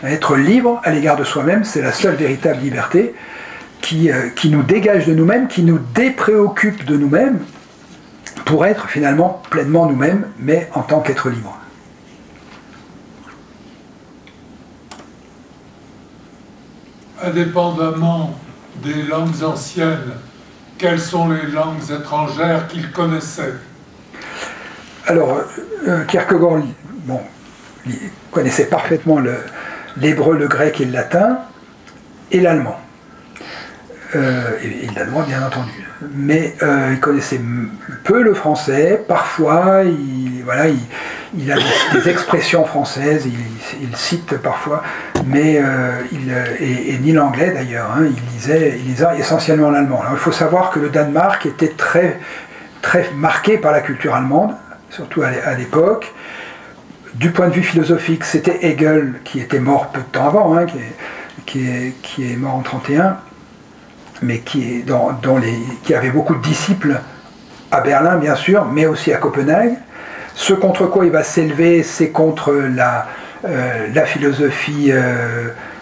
Être libre à l'égard de soi-même, c'est la seule véritable liberté qui nous dégage de nous-mêmes, qui nous dépréoccupe de nous-mêmes, pour être finalement pleinement nous-mêmes, mais en tant qu'être libre. Indépendamment des langues anciennes, quelles sont les langues étrangères qu'il connaissait? Alors, Kierkegaard connaissait parfaitement l'hébreu, le grec et le latin, et l'allemand. Et l'allemand, bien entendu. Mais il connaissait peu le français. Parfois, il a des expressions françaises, il cite parfois, mais et ni l'anglais d'ailleurs. Hein, il lisait essentiellement l'allemand. Il faut savoir que le Danemark était très, très marqué par la culture allemande, surtout à l'époque. Du point de vue philosophique, c'était Hegel qui était mort peu de temps avant, hein, qui est mort en 1931. Mais qui avait beaucoup de disciples à Berlin, bien sûr, mais aussi à Copenhague. Ce contre quoi il va s'élever, c'est contre la philosophie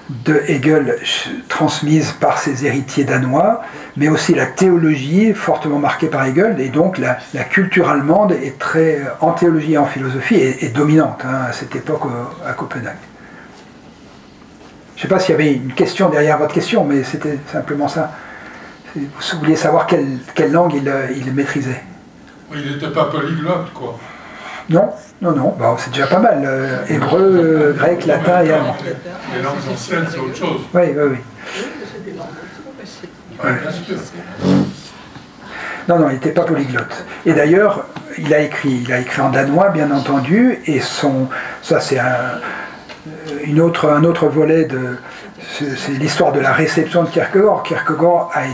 de Hegel transmise par ses héritiers danois, mais aussi la théologie fortement marquée par Hegel, et donc la culture allemande est très, en théologie et en philosophie, est dominante hein, à cette époque à Copenhague. Je ne sais pas s'il y avait une question derrière votre question, mais c'était simplement ça. Vous vouliez savoir quelle langue il maîtrisait. Il n'était pas polyglotte, quoi. Non, bon, c'est déjà pas mal. Hébreu, grec, latin et allemand. Les langues anciennes, c'est autre chose. Oui. Ouais, bien sûr. Non, il n'était pas polyglotte. Et d'ailleurs, il a écrit en danois, bien entendu, et ça c'est un autre volet c'est l'histoire de la réception de Kierkegaard. Kierkegaard a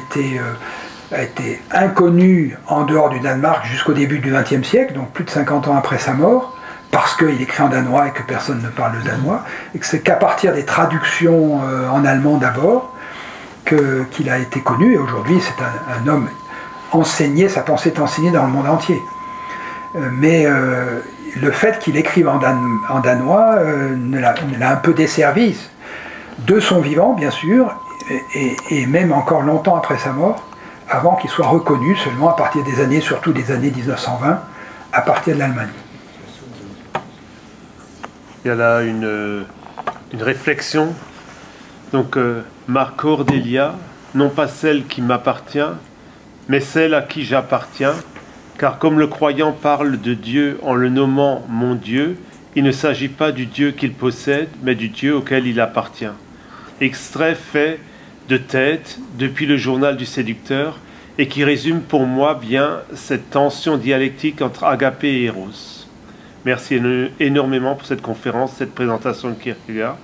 été inconnu en dehors du Danemark jusqu'au début du XXe siècle, donc plus de 50 ans après sa mort, parce qu'il écrit en danois et que personne ne parle le danois, et que c'est qu'à partir des traductions en allemand d'abord qu'il a été connu, et aujourd'hui c'est un homme enseigné, sa pensée est enseignée dans le monde entier. Mais le fait qu'il écrive en danois l'a un peu desservi, de son vivant, bien sûr, et même encore longtemps après sa mort, avant qu'il soit reconnu seulement à partir des années, surtout des années 1920, à partir de l'Allemagne. Il y a là une réflexion. Donc, Marc Aurèlia, non pas celle qui m'appartient, mais celle à qui j'appartiens, car comme le croyant parle de Dieu en le nommant mon Dieu, il ne s'agit pas du Dieu qu'il possède, mais du Dieu auquel il appartient. Extrait fait de tête depuis le journal du séducteur et qui résume pour moi bien cette tension dialectique entre agapé et éros. Merci énormément pour cette conférence, cette présentation de Kierkegaard,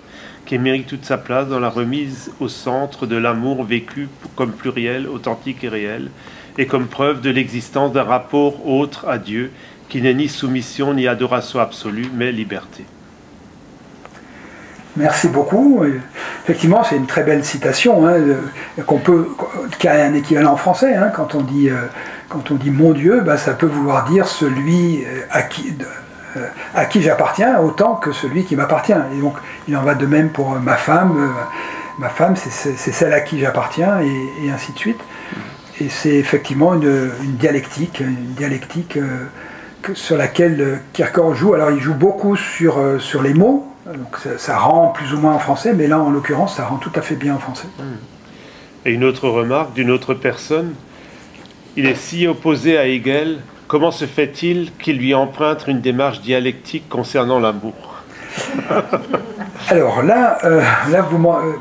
qui mérite toute sa place dans la remise au centre de l'amour vécu comme pluriel, authentique et réel, et comme preuve de l'existence d'un rapport autre à Dieu, qui n'est ni soumission ni adoration absolue, mais liberté. Merci beaucoup. Effectivement, c'est une très belle citation, hein, qui a un équivalent en français. Hein, quand on dit mon Dieu, ça peut vouloir dire celui à qui j'appartiens autant que celui qui m'appartient. Et donc, il en va de même pour ma femme. Ma femme, c'est celle à qui j'appartiens, et ainsi de suite. Et c'est effectivement une dialectique sur laquelle Kierkegaard joue. Alors, il joue beaucoup sur les mots. Donc ça rend plus ou moins en français, mais là, en l'occurrence, ça rend tout à fait bien en français. Et une autre remarque d'une autre personne, il est si opposé à Hegel, comment se fait-il qu'il lui emprunte une démarche dialectique concernant l'amour? Alors là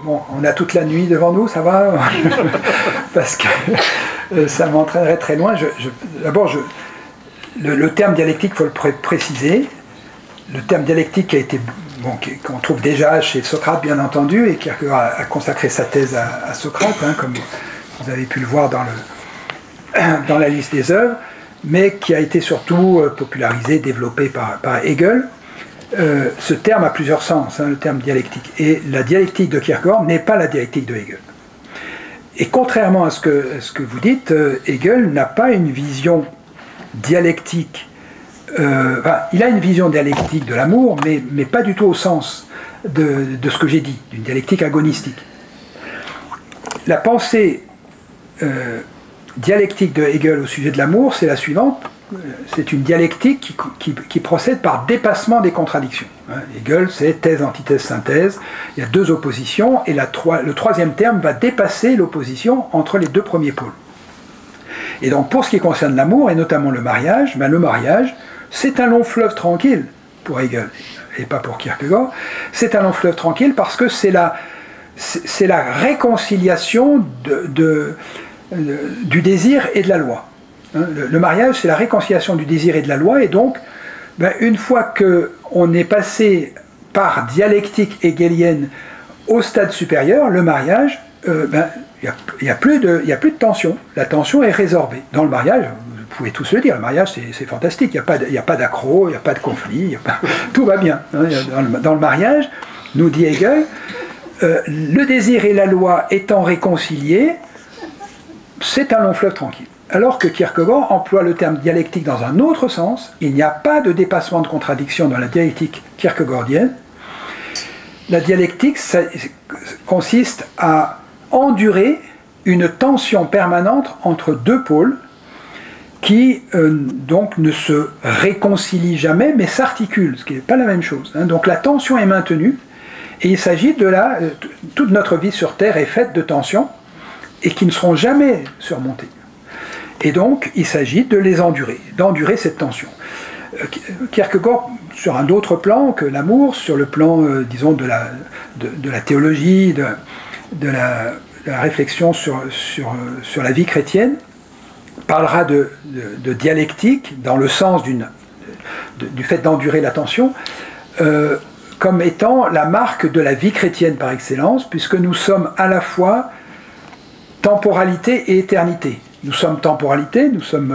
on a toute la nuit devant nous, ça va? Parce que ça m'entraînerait très loin. D'abord, le terme dialectique, il faut le préciser. Le terme dialectique qu'on trouve déjà chez Socrate, bien entendu, et Kierkegaard a consacré sa thèse à Socrate, hein, comme vous avez pu le voir dans la liste des œuvres, mais qui a été surtout popularisé, développé par Hegel. Ce terme a plusieurs sens, hein, le terme dialectique. Et la dialectique de Kierkegaard n'est pas la dialectique de Hegel. Et contrairement à ce que vous dites, Hegel n'a pas une vision dialectique. Il a une vision dialectique de l'amour, mais pas du tout au sens de ce que j'ai dit, d'une dialectique agonistique. La pensée dialectique de Hegel au sujet de l'amour, c'est la suivante. c'est une dialectique qui procède par dépassement des contradictions. Hegel, c'est thèse, antithèse, synthèse. Il y a deux oppositions, et le troisième terme va dépasser l'opposition entre les deux premiers pôles. Et donc, pour ce qui concerne l'amour, et notamment le mariage, le mariage, c'est un long fleuve tranquille pour Hegel, et pas pour Kierkegaard. C'est un long fleuve tranquille parce que c'est la réconciliation du désir et de la loi. Le mariage, c'est la réconciliation du désir et de la loi, et donc, une fois qu'on est passé par dialectique hegelienne au stade supérieur, le mariage, il n'y a plus de tension. La tension est résorbée. Dans le mariage, vous pouvez tous le dire, le mariage c'est fantastique, il n'y a pas d'accroc, il n'y a pas de conflit, tout va bien. Dans le mariage, nous dit Hegel, le désir et la loi étant réconciliés, c'est un long fleuve tranquille. Alors que Kierkegaard emploie le terme dialectique dans un autre sens, il n'y a pas de dépassement de contradiction dans la dialectique kierkegaardienne. La dialectique consiste à endurer une tension permanente entre deux pôles qui donc ne se réconcilient jamais mais s'articulent, ce qui n'est pas la même chose. Donc la tension est maintenue et il s'agit toute notre vie sur Terre est faite de tensions et qui ne seront jamais surmontées. Et donc, il s'agit de les endurer, d'endurer cette tension. Kierkegaard, sur un autre plan que l'amour, sur le plan, disons, de la théologie, de la réflexion sur la vie chrétienne, parlera de dialectique, dans le sens du fait d'endurer la tension, comme étant la marque de la vie chrétienne par excellence, puisque nous sommes à la fois temporalité et éternité. Nous sommes temporalité, nous sommes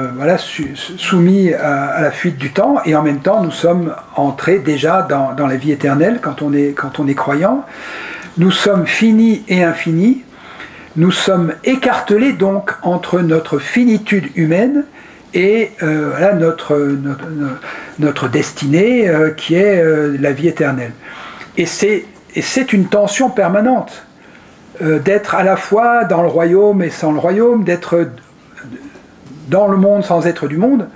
soumis à la fuite du temps, et en même temps nous sommes entrés déjà dans la vie éternelle quand on est croyant. Nous sommes finis et infinis, nous sommes écartelés donc entre notre finitude humaine et notre destinée qui est la vie éternelle. Et c'est une tension permanente d'être à la fois dans le royaume et sans le royaume, d'être dans le monde sans être du monde.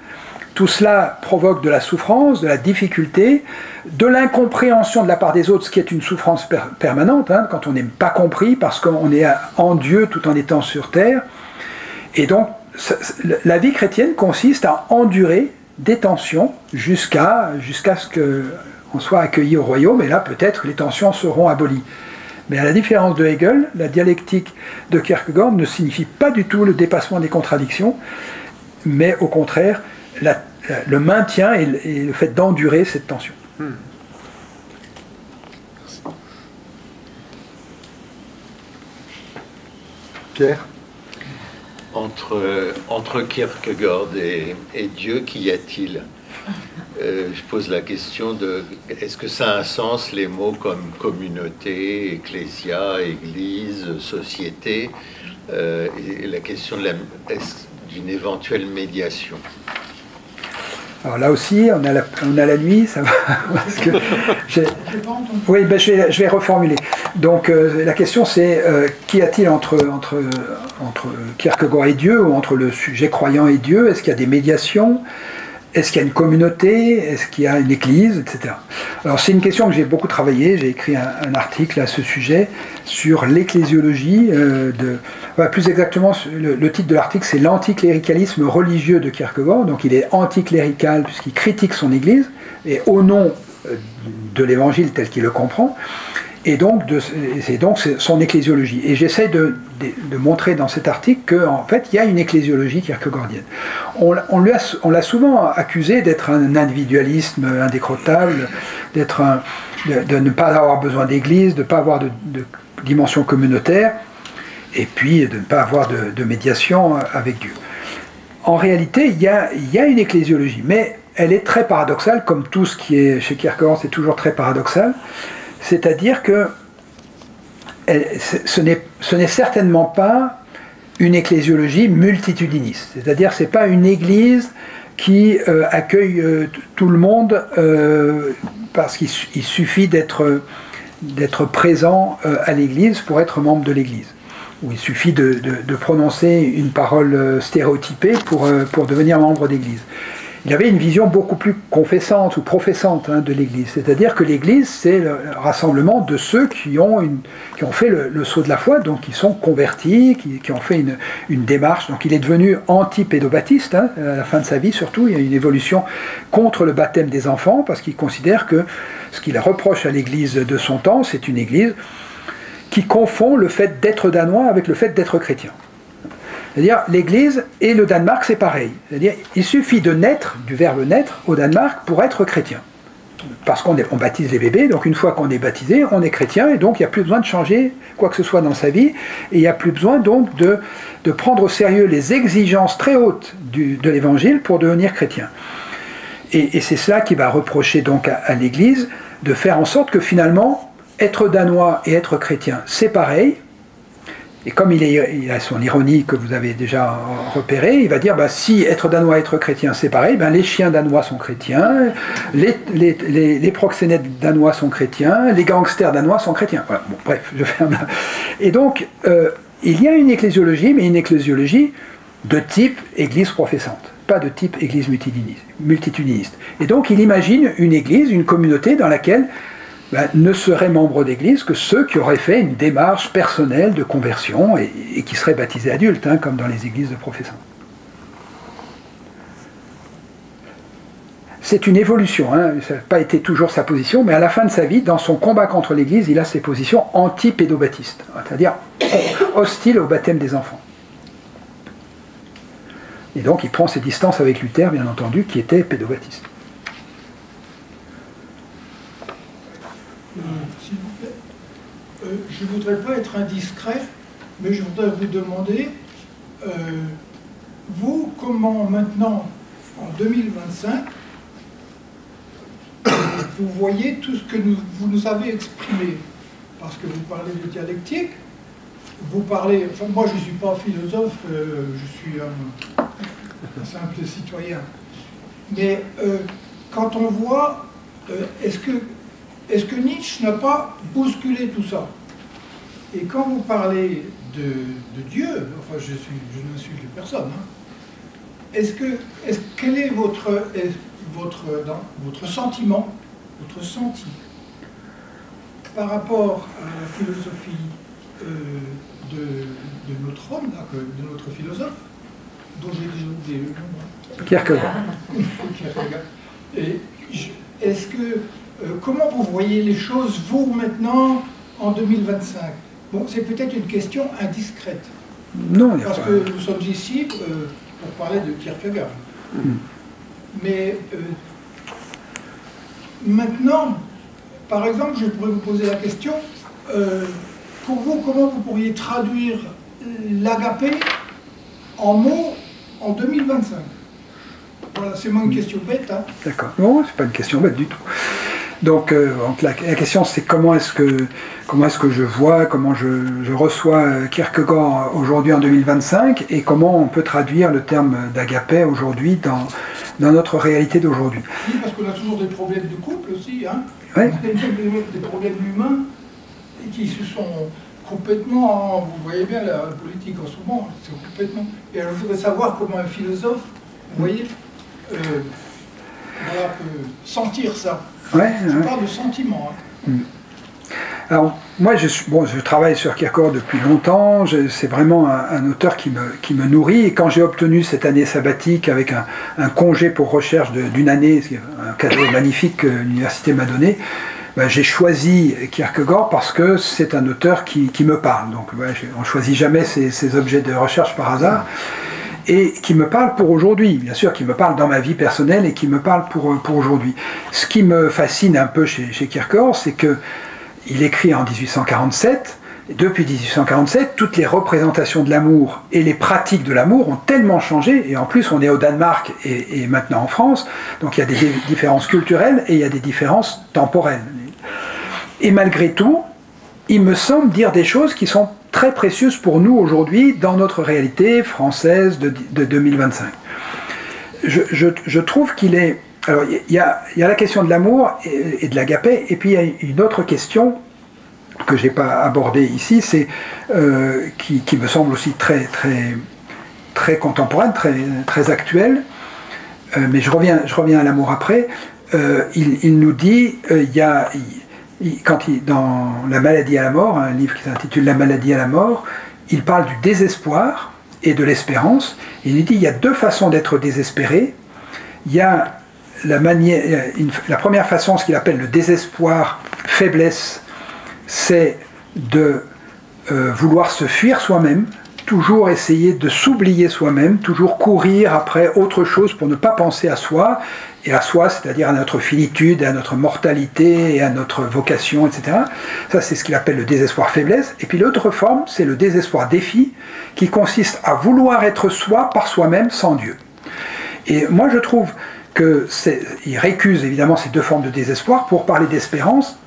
Tout cela provoque de la souffrance, de la difficulté, de l'incompréhension de la part des autres, ce qui est une souffrance permanente, quand on n'est pas compris parce qu'on est en Dieu tout en étant sur terre. Et donc, la vie chrétienne consiste à endurer des tensions jusqu'à ce qu'on soit accueilli au royaume, et là peut-être les tensions seront abolies. Mais à la différence de Hegel, la dialectique de Kierkegaard ne signifie pas du tout le dépassement des contradictions, mais au contraire le maintien et le fait d'endurer cette tension. Pierre ? Entre Kierkegaard et Dieu, qu'y a-t-il ? Je pose la question de est-ce que ça a un sens, les mots comme communauté, ecclésia, église, société, et la question d'une éventuelle médiation. Alors là aussi, on a la nuit, ça va. Parce que oui, je vais reformuler. Donc la question c'est qu'y a-t-il entre Kierkegaard et Dieu, ou entre le sujet croyant et Dieu? Est-ce qu'il y a des médiations? Est-ce qu'il y a une communauté? Est-ce qu'il y a une église, etc. Alors c'est une question que j'ai beaucoup travaillé. J'ai écrit un article à ce sujet sur l'ecclésiologie. Plus exactement, le titre de l'article, c'est l'anticléricalisme religieux de Kierkegaard. Donc il est anticlérical puisqu'il critique son église, et au nom de l'évangile tel qu'il le comprend. Et donc, c'est son ecclésiologie. Et j'essaie de montrer dans cet article qu'en fait, il y a une ecclésiologie kierkegaardienne. On l'a souvent accusé d'être un individualisme indécrottable, de ne pas avoir besoin d'église, de ne pas avoir de dimension communautaire, et puis de ne pas avoir de médiation avec Dieu. En réalité, il y a une ecclésiologie, mais elle est très paradoxale, comme tout ce qui est chez Kierkegaard, c'est toujours très paradoxal. C'est-à-dire que ce n'est certainement pas une ecclésiologie multitudiniste. C'est-à-dire que ce n'est pas une église qui accueille tout le monde parce qu'il suffit d'être présent à l'église pour être membre de l'église. Ou il suffit de prononcer une parole stéréotypée pour devenir membre d'église. il avait une vision beaucoup plus confessante ou professante de l'Église. C'est-à-dire que l'Église, c'est le rassemblement de ceux qui ont fait le saut de la foi, donc qui sont convertis, qui ont fait une démarche. Donc il est devenu anti-pédobaptiste, à la fin de sa vie surtout. Il y a une évolution contre le baptême des enfants, parce qu'il considère que ce qu'il reproche à l'Église de son temps, c'est une Église qui confond le fait d'être danois avec le fait d'être chrétien. C'est-à-dire, l'Église et le Danemark, c'est pareil. C'est-à-dire, il suffit de naître, du verbe naître, au Danemark pour être chrétien. Parce qu'on baptise les bébés, donc une fois qu'on est baptisé, on est chrétien, et donc il n'y a plus besoin de changer quoi que ce soit dans sa vie, et il n'y a plus besoin donc de prendre au sérieux les exigences très hautes de l'Évangile pour devenir chrétien. Et c'est cela qui va reprocher donc à l'Église, de faire en sorte que finalement, être danois et être chrétien, c'est pareil. Et comme il a son ironie que vous avez déjà repérée, il va dire, si être danois et être chrétien c'est pareil, les chiens danois sont chrétiens, les proxénètes danois sont chrétiens, les gangsters danois sont chrétiens. Voilà, bon, bref, je ferme là. Et donc, il y a une ecclésiologie, mais une ecclésiologie de type église professante, pas de type église multitudiniste. Et donc, il imagine une église, une communauté dans laquelle ne seraient membres d'église que ceux qui auraient fait une démarche personnelle de conversion et qui seraient baptisés adultes, comme dans les églises de professants. C'est une évolution, ça n'a pas été toujours sa position, mais à la fin de sa vie, dans son combat contre l'église, il a ses positions anti-pédobaptistes, c'est-à-dire hostiles au baptême des enfants. Et donc il prend ses distances avec Luther, bien entendu, qui était pédobaptiste. S'il vous plaît, je ne voudrais pas être indiscret, mais je voudrais vous demander, vous, comment maintenant, en 2025, vous voyez tout ce que vous nous avez exprimé, parce que vous parlez de dialectique, vous parlez, enfin moi je ne suis pas philosophe, je suis un simple citoyen, mais quand on voit, est-ce que Nietzsche n'a pas bousculé tout ça? Et quand vous parlez de Dieu, enfin je n'insulte personne, quel est votre sentiment, votre senti par rapport à la philosophie de notre homme, de notre philosophe, dont j'ai déjà oublié le nom. Kierkegaard. Et est-ce que comment vous voyez les choses, vous, maintenant, en 2025? Bon, c'est peut-être une question indiscrète. Non, parce que nous sommes ici pour parler de Kierkegaard. Mais maintenant, par exemple, je pourrais vous poser la question, pour vous, comment vous pourriez traduire l'agapé en mots en 2025? Voilà, c'est moi une question bête. D'accord. Non, c'est pas une question bête du tout. Donc la question c'est comment est-ce que je vois, comment je reçois Kierkegaard aujourd'hui en 2025 et comment on peut traduire le terme d'agapé aujourd'hui dans notre réalité d'aujourd'hui. Oui, parce qu'on a toujours des problèmes de couple aussi, Ouais. Des problèmes humains qui se sont complètement, vous voyez bien la politique en ce moment, c'est complètement... Et alors je voudrais savoir comment un philosophe, vous voyez, peut sentir ça. Ouais, je parle de sentiment. Alors, moi, je travaille sur Kierkegaard depuis longtemps, c'est vraiment un auteur qui me nourrit, et quand j'ai obtenu cette année sabbatique avec un congé pour recherche d'une année, un cadeau magnifique que l'université m'a donné, j'ai choisi Kierkegaard parce que c'est un auteur qui me parle. Donc, on ne choisit jamais ces objets de recherche par hasard. Et qui me parle pour aujourd'hui, bien sûr, qui me parle dans ma vie personnelle et qui me parle pour aujourd'hui. Ce qui me fascine un peu chez Kierkegaard, c'est qu'il écrit en 1847, et depuis 1847, toutes les représentations de l'amour et les pratiques de l'amour ont tellement changé, et en plus on est au Danemark et maintenant en France, donc il y a des différences culturelles et il y a des différences temporelles. Et malgré tout, il me semble dire des choses qui sont très précieuse pour nous aujourd'hui dans notre réalité française de 2025. Je trouve qu'il est... Alors, il y a la question de l'amour et de l'agapé, et puis il y a une autre question que je n'ai pas abordée ici, c'est qui me semble aussi très contemporaine, très actuelle. mais je reviens à l'amour après. Il nous dit, dans La maladie à la mort, un livre qui s'intitule La maladie à la mort, il parle du désespoir et de l'espérance. Il nous dit il y a deux façons d'être désespéré. Il y a la première façon, ce qu'il appelle le désespoir, faiblesse, c'est de vouloir se fuir soi-même, toujours essayer de s'oublier soi-même, toujours courir après autre chose pour ne pas penser à soi, et à soi, c'est-à-dire à notre finitude, à notre mortalité, et à notre vocation, etc. Ça, c'est ce qu'il appelle le désespoir faiblesse. Et puis l'autre forme, c'est le désespoir défi, qui consiste à vouloir être soi par soi-même sans Dieu. Et moi, je trouve qu'il récuse évidemment ces deux formes de désespoir pour parler d'espérance,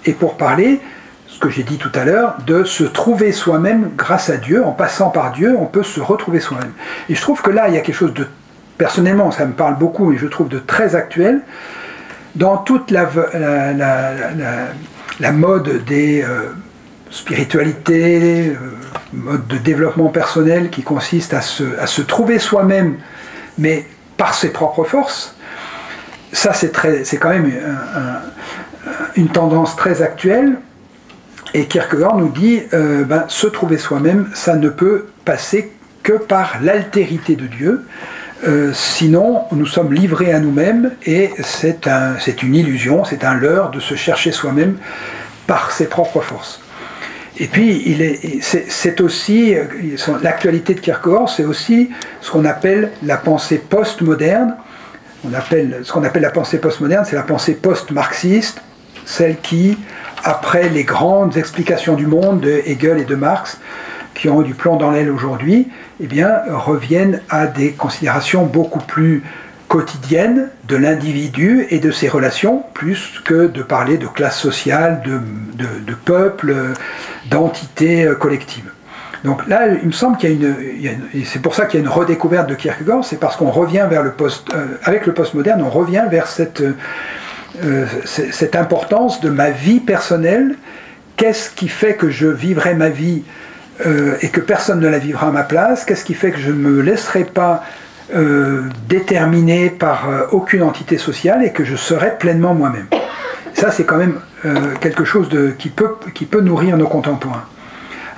et pour parler, ce que j'ai dit tout à l'heure, de se trouver soi-même grâce à Dieu. En passant par Dieu, on peut se retrouver soi-même. Et je trouve que là, il y a quelque chose de, personnellement, ça me parle beaucoup, et je trouve de très actuel, dans toute la mode des spiritualités, mode de développement personnel qui consiste à se trouver soi-même, mais par ses propres forces. Ça, c'est quand même une tendance très actuelle. Et Kierkegaard nous dit, se trouver soi-même, ça ne peut passer que par l'altérité de Dieu. Sinon, nous sommes livrés à nous-mêmes, et c'est une illusion, c'est un leurre de se chercher soi-même par ses propres forces. Et puis, c'est aussi, l'actualité de Kierkegaard, c'est aussi ce qu'on appelle la pensée post-moderne. Ce qu'on appelle la pensée post-moderne, c'est la pensée post-marxiste, celle qui, après les grandes explications du monde de Hegel et de Marx, qui ont eu du plomb dans l'aile aujourd'hui, eh bien, reviennent à des considérations beaucoup plus quotidiennes de l'individu et de ses relations, plus que de parler de classe sociale, de peuple, d'entité collective. Donc là, il me semble qu'il y a et c'est pour ça qu'il y a une redécouverte de Kierkegaard, c'est parce qu'on revient vers avec le postmoderne, on revient vers cette importance de ma vie personnelle. Qu'est-ce qui fait que je vivrai ma vie et que personne ne la vivra à ma place? Qu'est-ce qui fait que je ne me laisserai pas déterminer par aucune entité sociale et que je serai pleinement moi-même? Ça, c'est quand même quelque chose qui peut nourrir nos contemporains.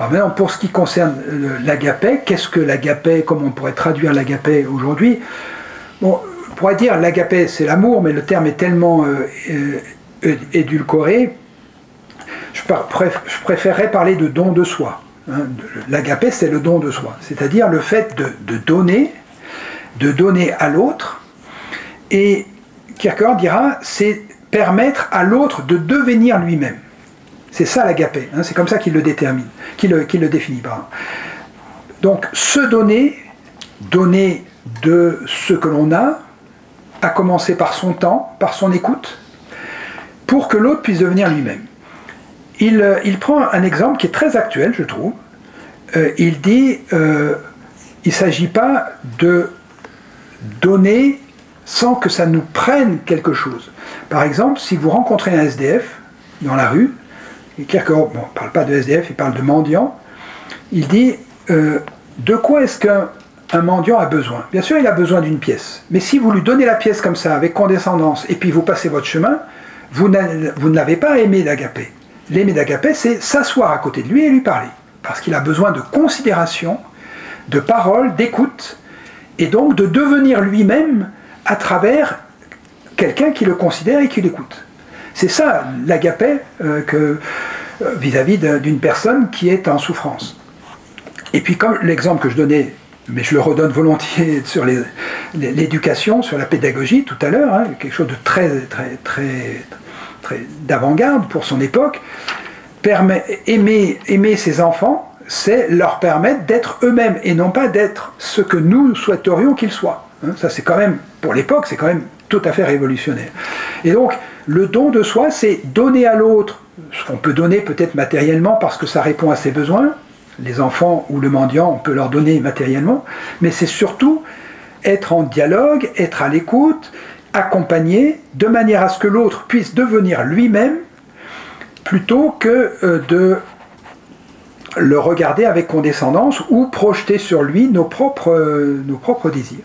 Alors maintenant, pour ce qui concerne l'agapé, qu'est-ce que l'agapé? Comment on pourrait traduire l'agapé aujourd'hui? Bon, on pourrait dire l'agapé, c'est l'amour, mais le terme est tellement édulcoré. Je préférerais parler de don de soi. Hein. L'agapé, c'est le don de soi, c'est-à-dire le fait de donner à l'autre. Et Kierkegaard dira, c'est permettre à l'autre de devenir lui-même. C'est ça l'agapé, hein, c'est comme ça qu'il le détermine, qu'il le définit. Pardon. Donc, se donner de ce que l'on a, à commencer par son temps, par son écoute, pour que l'autre puisse devenir lui-même. Il prend un exemple qui est très actuel, je trouve. Il dit, il ne s'agit pas de donner sans que ça nous prenne quelque chose. Par exemple, si vous rencontrez un SDF dans la rue, et Kierkegaard ne parle pas de SDF, il parle de mendiant, il dit, de quoi est-ce qu'un mendiant a besoin? Bien sûr, il a besoin d'une pièce. Mais si vous lui donnez la pièce comme ça, avec condescendance, et puis vous passez votre chemin, vous ne l'avez pas aimé d'agapé. L'aimer d'agapé, c'est s'asseoir à côté de lui et lui parler. Parce qu'il a besoin de considération, de parole, d'écoute, et donc de devenir lui-même à travers quelqu'un qui le considère et qui l'écoute. C'est ça l'agapé vis-à-vis d'une personne qui est en souffrance. Et puis comme l'exemple que je donnais, mais je le redonne volontiers sur l'éducation, sur la pédagogie tout à l'heure, hein, quelque chose de très d'avant-garde pour son époque, aimer ses enfants, c'est leur permettre d'être eux-mêmes et non pas d'être ce que nous souhaiterions qu'ils soient. Hein, ça c'est quand même, pour l'époque, c'est quand même tout à fait révolutionnaire. Et donc, le don de soi, c'est donner à l'autre ce qu'on peut donner peut-être matériellement parce que ça répond à ses besoins. Les enfants ou le mendiant, on peut leur donner matériellement, mais c'est surtout être en dialogue, être à l'écoute, accompagner, de manière à ce que l'autre puisse devenir lui-même, plutôt que de le regarder avec condescendance ou projeter sur lui nos propres désirs.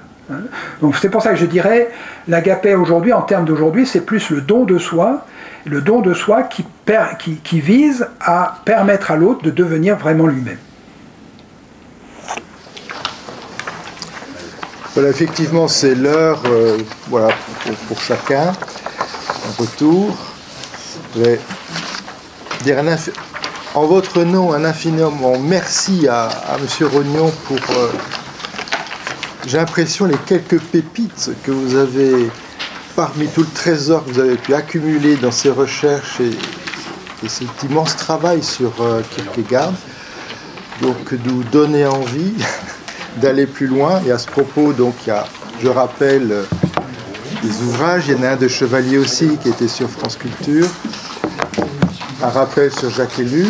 Donc c'est pour ça que je dirais, l'agapé aujourd'hui, en termes d'aujourd'hui, c'est plus le don de soi qui vise à permettre à l'autre de devenir vraiment lui-même. Voilà, effectivement, c'est l'heure voilà, pour chacun. Un retour. Je vais dire en votre nom un infiniment merci à M. Rognon pour, j'ai l'impression, les quelques pépites que vous avez, parmi tout le trésor que vous avez pu accumuler dans ces recherches et cet immense travail sur Kierkegaard, donc nous donner envie d'aller plus loin. Et à ce propos, donc, il y a, je rappelle, des ouvrages. Il y en a un de Chevalier aussi qui était sur France Culture. Un rappel sur Jacques Ellul.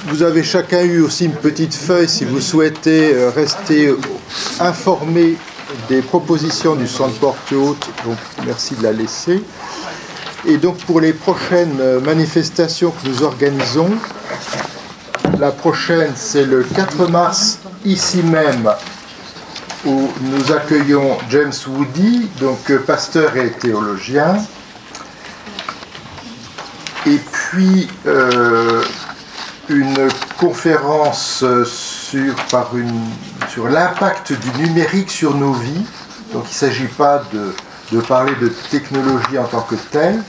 Vous avez chacun eu aussi une petite feuille si vous souhaitez rester informé des propositions du Centre Porte Haute. Donc merci de la laisser. Et donc pour les prochaines manifestations que nous organisons, la prochaine c'est le 4 mars ici même, où nous accueillons James Woody, donc pasteur et théologien. Et puis une conférence sur l'impact du numérique sur nos vies. Donc il ne s'agit pas de parler de technologie en tant que telle,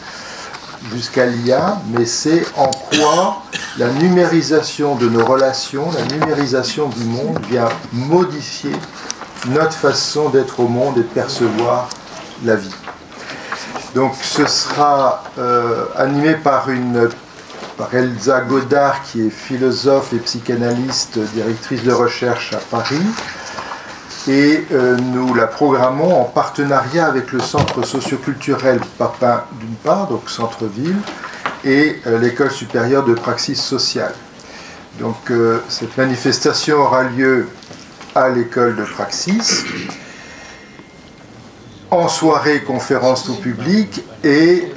jusqu'à l'IA, mais c'est en quoi la numérisation de nos relations, la numérisation du monde vient modifier notre façon d'être au monde et de percevoir la vie. Donc ce sera animé par Elsa Godard, qui est philosophe et psychanalyste, directrice de recherche à Paris. Et nous la programmons en partenariat avec le Centre socioculturel Papin d'une part, donc centre-ville, et l'École supérieure de praxis sociale. Donc cette manifestation aura lieu à l'école de praxis, en soirée, conférence tout public, et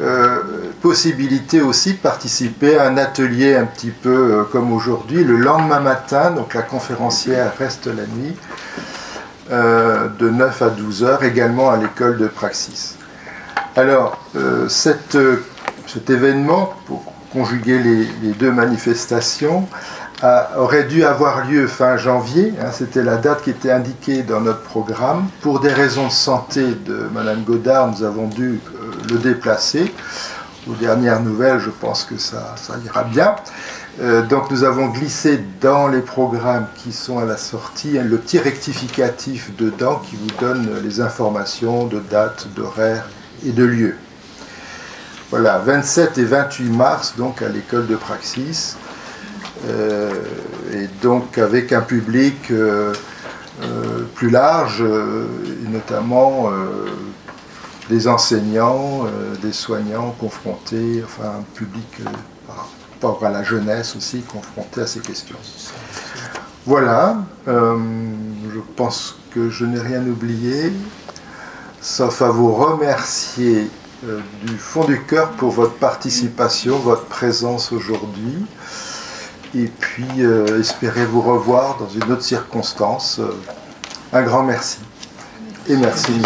possibilité aussi de participer à un atelier un petit peu comme aujourd'hui, le lendemain matin, donc la conférencière reste la nuit, de 9 à 12 heures, également à l'école de praxis. Alors, cet événement, pour conjuguer les deux manifestations, aurait dû avoir lieu fin janvier, hein, c'était la date qui était indiquée dans notre programme. Pour des raisons de santé de Madame Godard, nous avons dû le déplacer. Aux dernières nouvelles, je pense que ça ira bien. Donc nous avons glissé dans les programmes qui sont à la sortie le petit rectificatif dedans qui vous donne les informations de date, d'horaire et de lieu. Voilà, 27 et 28 mars, donc à l'école de praxis. Et donc avec un public plus large, et notamment des enseignants, des soignants confrontés, enfin un public par rapport à la jeunesse aussi confronté à ces questions. Voilà, je pense que je n'ai rien oublié, sauf à vous remercier du fond du cœur pour votre participation, votre présence aujourd'hui. Et puis espérer vous revoir dans une autre circonstance. Un grand merci. Et merci.